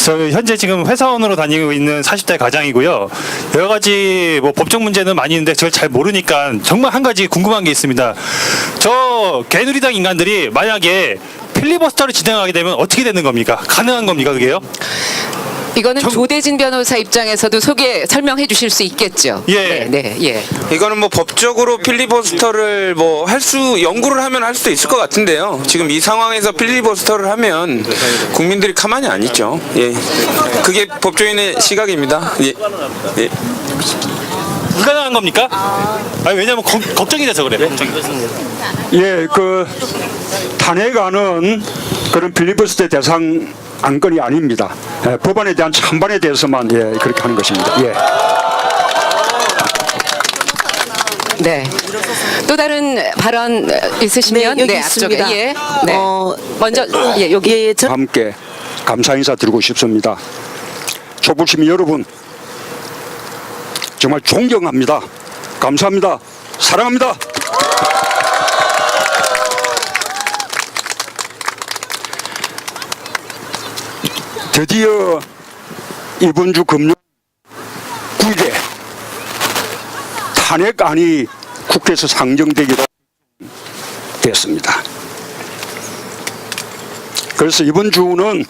[SPEAKER 7] 저 현재 지금 회사원으로 다니고 있는 40대 가장이고요. 여러 가지 뭐 법적 문제는 많이 있는데 저를 잘 모르니까 정말 한 가지 궁금한 게 있습니다. 저 개누리당 인간들이 만약에 필리버스터를 진행하게 되면 어떻게 되는 겁니까? 가능한 겁니까, 그게요?
[SPEAKER 5] 이거는 조대진 변호사 입장에서도 설명해 주실 수 있겠죠?
[SPEAKER 7] 예.
[SPEAKER 5] 네.
[SPEAKER 6] 이거는 뭐 법적으로 필리버스터를 뭐 연구를 하면 할 수도 있을 것 같은데요. 지금 이 상황에서 필리버스터를 하면 국민들이 가만히 안 있죠. 예. 그게 법조인의 시각입니다. 예.
[SPEAKER 7] 불가능한 겁니까? 아니, 왜냐면 걱정이 돼서 그래.
[SPEAKER 2] 예, 그 탄핵안은 그런 필리버스터 대상 안건이 아닙니다. 예, 법안에 대한 찬반에 대해서만 그렇게 하는 것입니다. 예.
[SPEAKER 5] 네. 또 다른 발언 있으시면
[SPEAKER 8] 네, 여기
[SPEAKER 5] 앞쪽에
[SPEAKER 8] 있습니다.
[SPEAKER 5] 예. 네. 먼저 여기
[SPEAKER 2] 함께 감사 인사 드리고 싶습니다. 촛불시민 여러분, 정말 존경합니다. 감사합니다. 사랑합니다. 드디어 이번 주 금요일 9일에 탄핵안이 국회에서 상정되기로 됐습니다. 그래서 이번 주는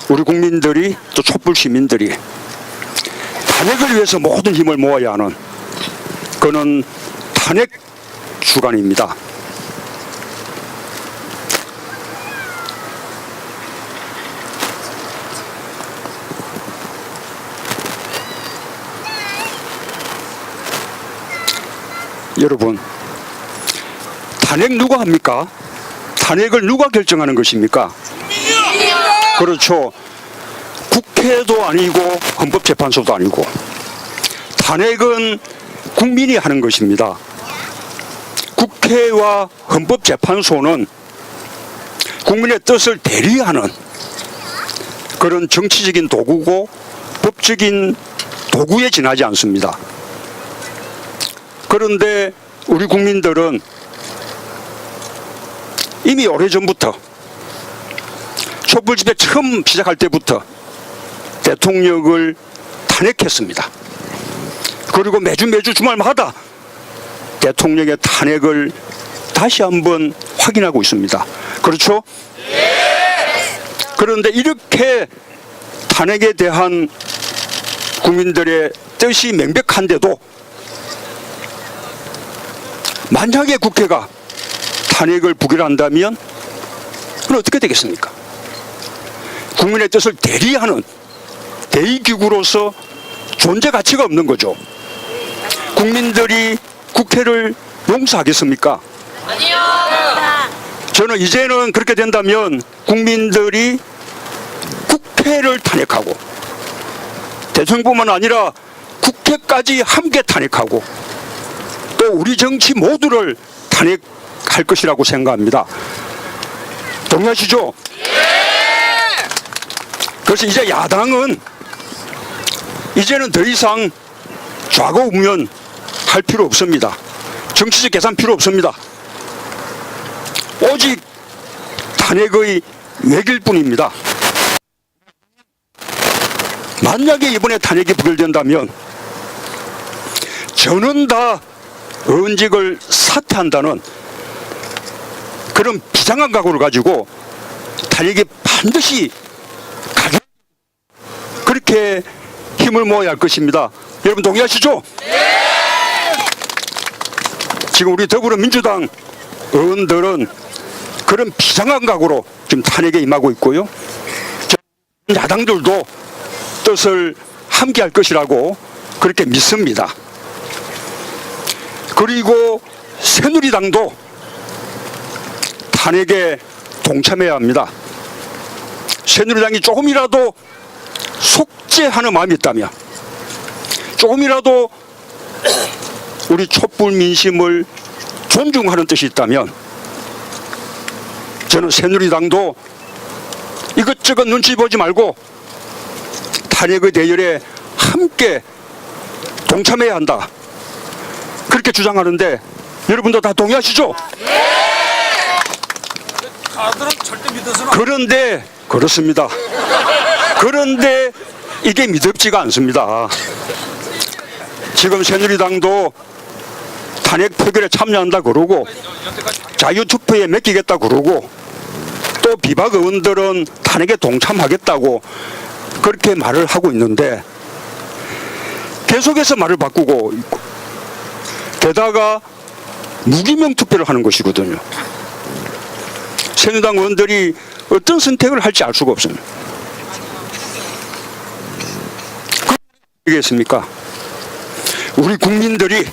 [SPEAKER 2] 우리 국민들이 또 촛불 시민들이 탄핵을 위해서 모든 힘을 모아야 하는 그는 탄핵 주간입니다. 여러분, 탄핵 누가 합니까? 탄핵을 누가 결정하는 것입니까? 그렇죠. 국회도 아니고 헌법재판소도 아니고 탄핵은 국민이 하는 것입니다. 국회와 헌법재판소는 국민의 뜻을 대리하는 그런 정치적인 도구고 법적인 도구에 지나지 않습니다. 그런데 우리 국민들은 이미 오래전부터 촛불집회 처음 시작할 때부터 대통령을 탄핵했습니다. 그리고 매주 주말마다 대통령의 탄핵을 다시 한번 확인하고 있습니다. 그렇죠? 그런데 이렇게 탄핵에 대한 국민들의 뜻이 명백한데도 만약에 국회가 탄핵을 부결한다면 그건 어떻게 되겠습니까? 국민의 뜻을 대리하는 대의기구로서 존재 가치가 없는 거죠. 국민들이 국회를 용서하겠습니까? 아니요. 저는 이제는 그렇게 된다면 국민들이 국회를 탄핵하고 대통령뿐만 아니라 국회까지 함께 탄핵하고 또 우리 정치 모두를 탄핵할 것이라고 생각합니다. 동의하시죠? 그래서 이제 야당은 이제는 더 이상 좌고우면 할 필요 없습니다. 정치적 계산 필요 없습니다. 오직 탄핵의 외길 뿐입니다. 만약에 이번에 탄핵이 부결된다면 저는 다 의원직을 사퇴한다는 그런 비장한 각오를 가지고 탄핵이 반드시 가결 그렇게 힘을 모아야 할 것입니다. 여러분 동의하시죠? 지금 우리 더불어민주당 의원들은 그런 비장한 각오로 지금 탄핵에 임하고 있고요. 야당들도 뜻을 함께 할 것이라고 그렇게 믿습니다. 그리고 새누리당도 탄핵에 동참해야 합니다. 새누리당이 조금이라도 속죄하는 마음이 있다면, 조금이라도 우리 촛불 민심을 존중하는 뜻이 있다면, 저는 새누리당도 이것저것 눈치 보지 말고 탄핵의 대열에 함께 동참해야 한다, 그렇게 주장하는데 여러분도 다 동의하시죠? 그런데 그렇습니다. 그런데 이게 미덥지가 않습니다. 지금 새누리당도 탄핵 표결에 참여한다 그러고 자유투표에 맡기겠다 그러고 또 비박 의원들은 탄핵에 동참하겠다고 그렇게 말을 하고 있는데 계속해서 말을 바꾸고 있고, 게다가 무기명 투표를 하는 것이거든요. 새누리당 의원들이 어떤 선택을 할지 알 수가 없습니다. 그러겠습니까? 우리 국민들밖에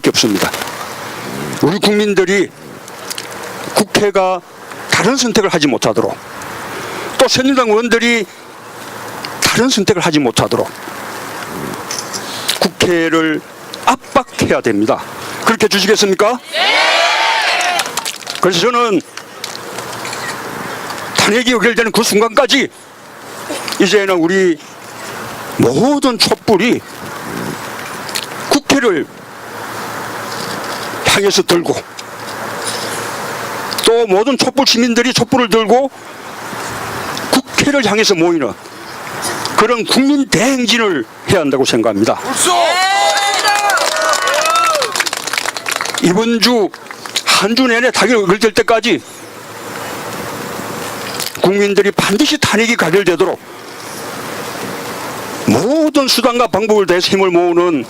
[SPEAKER 2] 없습니다. 우리 국민들이 국회가 다른 선택을 하지 못하도록, 또 새누리당 의원들이 다른 선택을 하지 못하도록 국회를 압박해야 됩니다. 그렇게 해주시겠습니까? 그래서 저는 탄핵이 의결되는 그 순간까지 이제는 우리 모든 촛불이 국회를 향해서 들고, 또 모든 촛불 시민들이 촛불을 들고 국회를 향해서 모이는 그런 국민 대행진을 해야 한다고 생각합니다. 이번 주 한 주 내내 탄핵이 의결될 때까지 국민들이 반드시 탄핵이 가결되도록 모든 수단과 방법을 다해서 힘을 모으는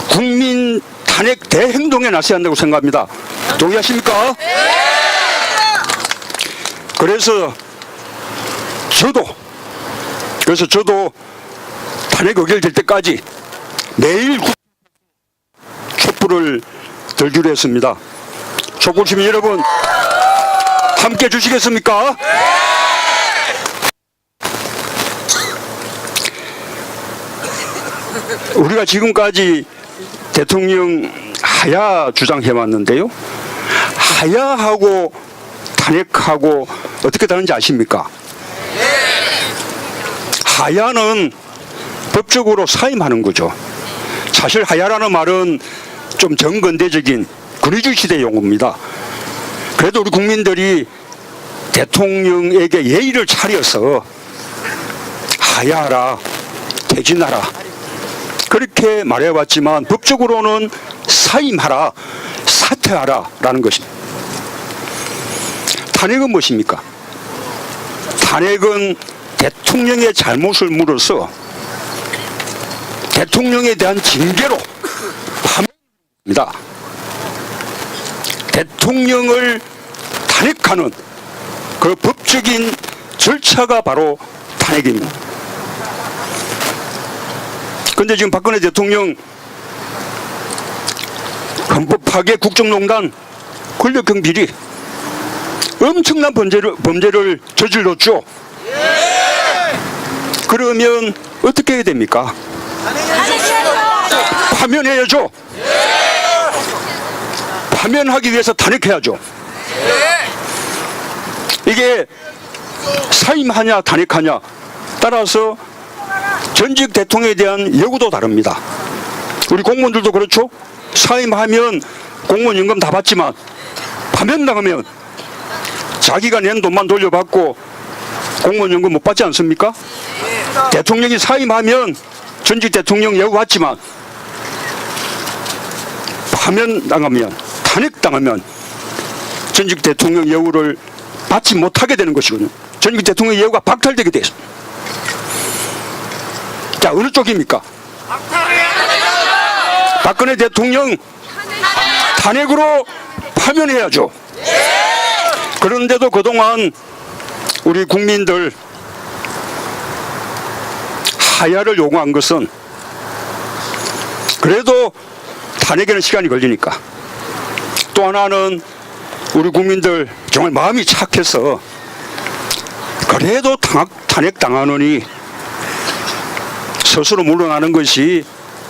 [SPEAKER 2] 국민 탄핵 대행동에 나서야 한다고 생각합니다. 동의하십니까? 그래서 저도 탄핵 의결될 때까지 매일 촛불을 들기로 했습니다. 촛불 시민 여러분, 함께 해 주시겠습니까? 우리가 지금까지 대통령 하야 주장해왔는데요. 하야하고 탄핵하고 어떻게 다른지 아십니까? 하야는 법적으로 사임하는 거죠. 사실 하야라는 말은 좀 정근대적인 군의주의 시대 용어입니다. 그래도 우리 국민들이 대통령에게 예의를 차려서 하야하라, 퇴진하라 그렇게 말해왔지만 법적으로는 사임하라, 사퇴하라 라는 것입니다. 탄핵은 무엇입니까? 탄핵은 대통령의 잘못을 물어서 대통령에 대한 징계로 합니다. 대통령을 탄핵하는 그 법적인 절차가 바로 탄핵입니다. 그런데 지금 박근혜 대통령 헌법 파괴, 국정농단, 권력형 비리 엄청난 범죄를 저질렀죠. 그러면 어떻게 해야 됩니까? 파면해야죠. 파면하기 위해서 탄핵해야죠. 이게 사임하냐 탄핵하냐 따라서 전직 대통령에 대한 여구도 다릅니다. 우리 공무원들도 그렇죠. 사임하면 공무원 임금 다 받지만 파면당하면 자기가 낸 돈만 돌려받고 공무원 연금 못 받지 않습니까? 대통령이 사임하면 전직 대통령 예우 받지만 파면당하면 탄핵당하면 전직 대통령 예우를 받지 못하게 되는 것이거든요. 전직 대통령 예우가 박탈되게 돼 있습니다. 자, 어느 쪽입니까? 박근혜 대통령 탄핵으로 파면해야죠. 그런데도 그동안 우리 국민들 하야를 요구한 것은 그래도 탄핵에는 시간이 걸리니까, 또 하나는 우리 국민들 정말 마음이 착해서 그래도 탄핵 당하느니 스스로 물러나는 것이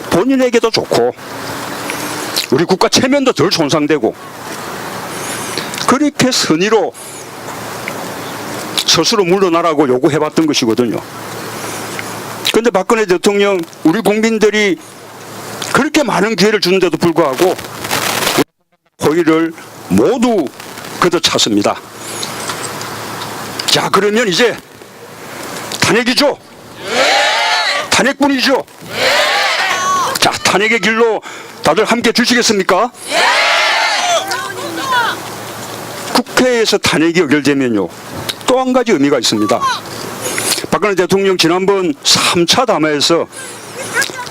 [SPEAKER 2] 본인에게도 좋고 우리 국가 체면도 덜 손상되고, 그렇게 선의로 스스로 물러나라고 요구해봤던 것이거든요. 그런데 박근혜 대통령, 우리 국민들이 그렇게 많은 기회를 주는데도 불구하고 호의를 모두 걷어찼습니다. 자, 그러면 이제 탄핵이죠? 탄핵뿐이죠? 자, 탄핵의 길로 다들 함께 주시겠습니까? 국회에서 탄핵이 의결되면요, 또 한 가지 의미가 있습니다. 박근혜 대통령 지난번 3차 담화에서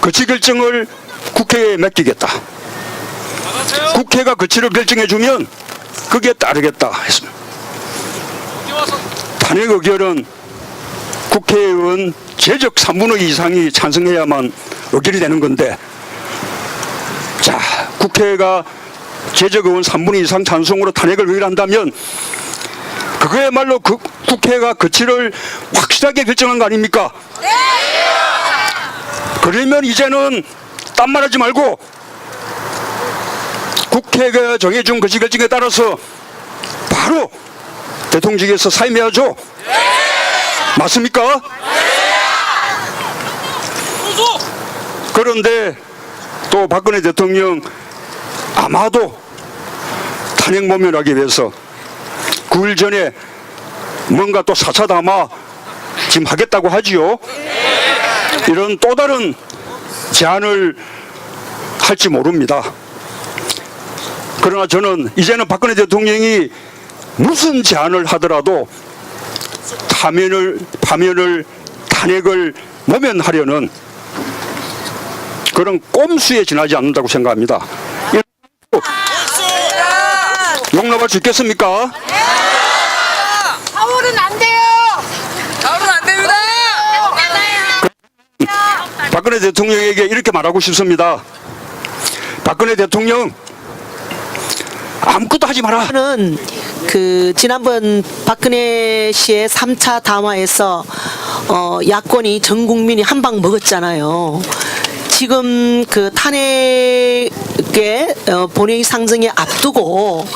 [SPEAKER 2] 거치 결정을 국회에 맡기겠다. 국회가 거치를 결정해주면 거기에 따르겠다 했습니다. 탄핵 의결은 국회의원 제적 3분의 2 이상이 찬성해야만 의결이 되는 건데, 자, 국회가 제적 의원 3분의 2 이상 찬성으로 탄핵을 의결한다면 그거야말로 그 국회가 거치를 확실하게 결정한 거 아닙니까? 네! 그러면 이제는 딴 말하지 말고 국회가 정해준 거치 결정에 따라서 바로 대통령직에서 사임해야죠. 네! 맞습니까? 네! 그런데 또 박근혜 대통령 아마도 탄핵 모면하기 위해서 9일 전에 뭔가 또 4차 담화 지금 하겠다고 하지요. 이런 또 다른 제안을 할지 모릅니다. 그러나 저는 이제는 박근혜 대통령이 무슨 제안을 하더라도 파면을 탄핵을 모면하려는 그런 꼼수에 지나지 않는다고 생각합니다. 용납할 수 있겠습니까?
[SPEAKER 3] 사월은 안 돼요. 사월은 안 됩니다.
[SPEAKER 2] 박근혜 대통령에게 이렇게 말하고 싶습니다. 박근혜 대통령, 아무것도 하지 마라.
[SPEAKER 8] 저는 그 지난번 박근혜 씨의 3차 담화에서 야권이 전 국민이 한 방 먹었잖아요. 지금 그 탄핵의 본회의 상정에 앞두고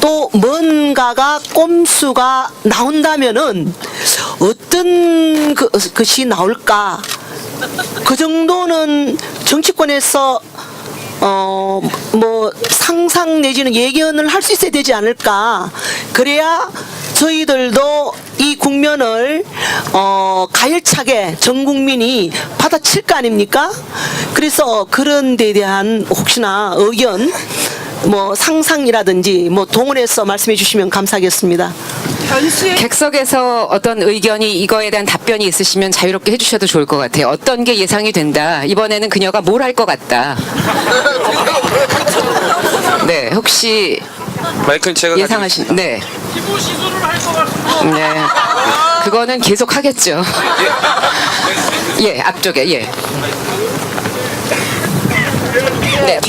[SPEAKER 8] 또 뭔가가 꼼수가 나온다면은 어떤 것이 나올까? 그 정도는 정치권에서 뭐 상상 내지는 예견을 할 수 있어야 되지 않을까. 그래야 저희들도 이 국면을 가열차게 전 국민이 받아칠 거 아닙니까? 그래서 그런 데에 대한 혹시나 의견, 뭐 상상이라든지 뭐 동원해서 말씀해 주시면 감사하겠습니다.
[SPEAKER 5] 객석에서 어떤 의견이 이거에 대한 답변이 있으시면 자유롭게 해주셔도 좋을 것 같아요. 어떤 게 예상이 된다. 이번에는 그녀가 뭘 할 것 같다. 네, 혹시
[SPEAKER 6] 마이크는 제가
[SPEAKER 5] 예상하신? 네. 네. 그거는 계속 하겠죠. 예, 앞쪽에 예. 네,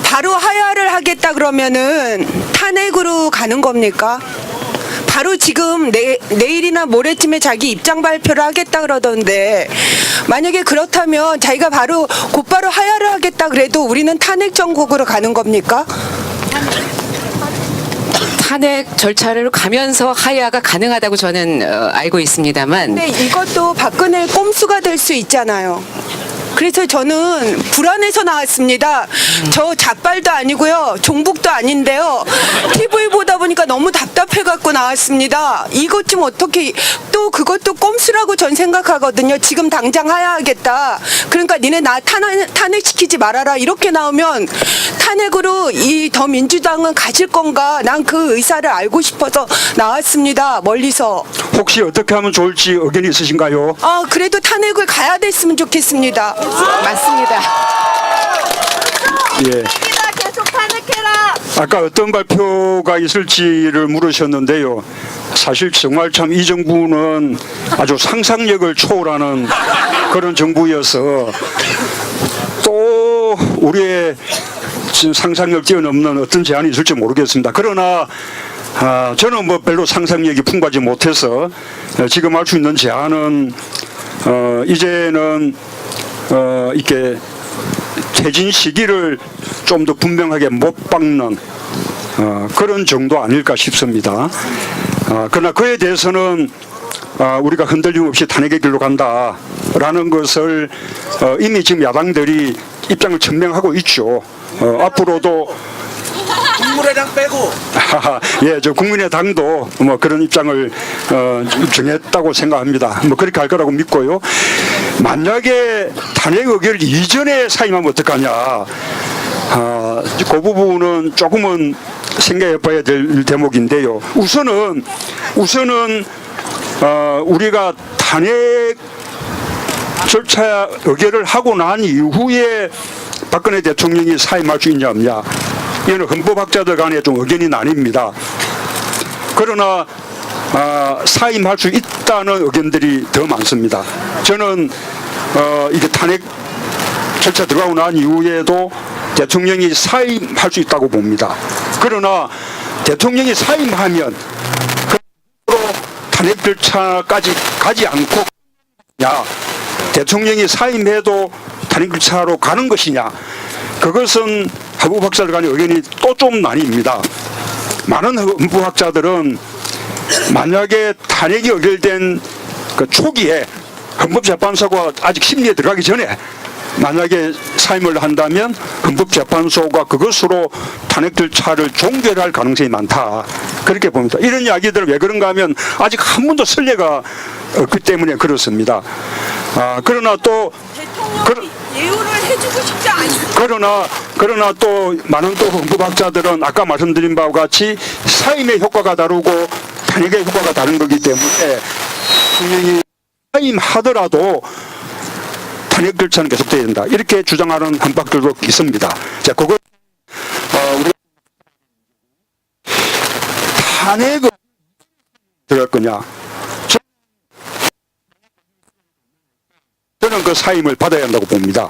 [SPEAKER 3] 바로 하야를 하겠다 그러면은 탄핵으로 가는 겁니까? 바로 지금 내일이나 모레쯤에 자기 입장 발표를 하겠다 그러던데, 만약에 그렇다면 자기가 곧바로 하야를 하겠다 그래도 우리는 탄핵 정국으로 가는 겁니까?
[SPEAKER 5] 탄핵 절차를 가면서 하야가 가능하다고 저는 알고 있습니다만.
[SPEAKER 3] 근데 이것도 박근혜 꼼수가 될 수 있잖아요. 그래서 저는 불안해서 나왔습니다. 저 잡발도 아니고요. 종북도 아닌데요. TV 보다 보니까 너무 답답해갖고 나왔습니다. 이것 좀 어떻게, 또 그것도 꼼수라고 전 생각하거든요. 지금 당장 하야하겠다. 그러니까 니네 나 탄핵시키지 말아라. 이렇게 나오면 탄핵으로 이 더민주당은 가실 건가? 난 그 의사를 알고 싶어서 나왔습니다. 멀리서.
[SPEAKER 2] 혹시 어떻게 하면 좋을지 의견이 있으신가요?
[SPEAKER 3] 그래도 탄핵을 가야 됐으면 좋겠습니다.
[SPEAKER 5] 맞습니다.
[SPEAKER 2] 예.
[SPEAKER 14] 계속 탄핵해라.
[SPEAKER 2] 아까 어떤 발표가 있을지를 물으셨는데요. 사실 정말 참 이 정부는 아주 상상력을 초월하는 그런 정부여서 또 우리의 지금 상상력 뛰어넘는 어떤 제안이 있을지 모르겠습니다. 그러나 저는 뭐 별로 상상력이 풍부하지 못해서 지금 할 수 있는 제안은 이제는 이렇게 퇴진 시기를 좀 더 분명하게 못 박는 그런 정도 아닐까 싶습니다. 그러나 그에 대해서는 우리가 흔들림 없이 탄핵의 길로 간다라는 것을 이미 지금 야당들이 입장을 증명하고 있죠. 앞으로도
[SPEAKER 4] 국민의당 빼고.
[SPEAKER 2] 예, 저 국민의당도 뭐 그런 입장을 정했다고 생각합니다. 뭐 그렇게 할 거라고 믿고요. 만약에 탄핵 의결 이전에 사임하면 어떡하냐. 그 부분은 조금은 생각해봐야 될 대목인데요. 우선은 우리가 탄핵 절차 의결을 하고 난 이후에 박근혜 대통령이 사임할 수 있냐 없냐. 이거는 헌법학자들 간에 좀 의견이 나뉩니다. 그러나 사임할 수 있다는 의견들이 더 많습니다. 저는 이게 탄핵 절차 들어가고 난 이후에도 대통령이 사임할 수 있다고 봅니다. 그러나 대통령이 사임하면 탄핵 절차까지 가지 않고 대통령이 사임해도 탄핵 절차로 가는 것이냐, 그것은 헌법학자들 간의 의견이 또 좀 나뉩니다. 많은 헌법학자들은 만약에 탄핵이 의결된 그 초기에 헌법재판소가 아직 심리에 들어가기 전에 만약에 사임을 한다면 헌법재판소가 그것으로 탄핵 절차를 종결할 가능성이 많다, 그렇게 봅니다. 이런 이야기들은 왜 그런가 하면 아직 한 번도 선례가 없기 때문에 그렇습니다. 그러나 또
[SPEAKER 3] 예우를 해주고 싶지 않습니다.
[SPEAKER 2] 그러나 또 많은 또 헌법학자들은 아까 말씀드린 바와 같이 사임의 효과가 다르고 탄핵의 효과가 다른 거기 때문에 대통령이 사임하더라도 탄핵 절차는 계속돼야 된다, 이렇게 주장하는 헌법학들도 있습니다. 자, 그걸 우리 탄핵을 들어갈 거냐? 저는 그 사임을 받아야 한다고 봅니다.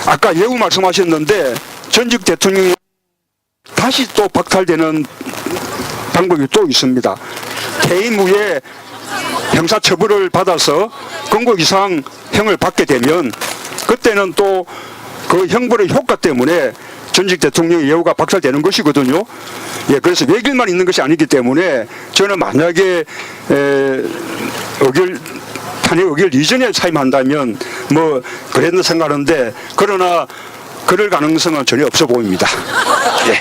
[SPEAKER 2] 아까 예우 말씀하셨는데 전직 대통령이 다시 또 박탈되는 방법이 또 있습니다. 퇴임 후에 형사처벌을 받아서 권고 이상 형을 받게 되면 그때는 또 그 형벌의 효과 때문에 전직 대통령의 예우가 박탈되는 것이거든요. 예, 그래서 외길만 있는 것이 아니기 때문에 저는 만약에 탄핵 의결 이전에 사임한다면 뭐 그랬는 생각하는데, 그러나 그럴 가능성은 전혀 없어 보입니다. 예.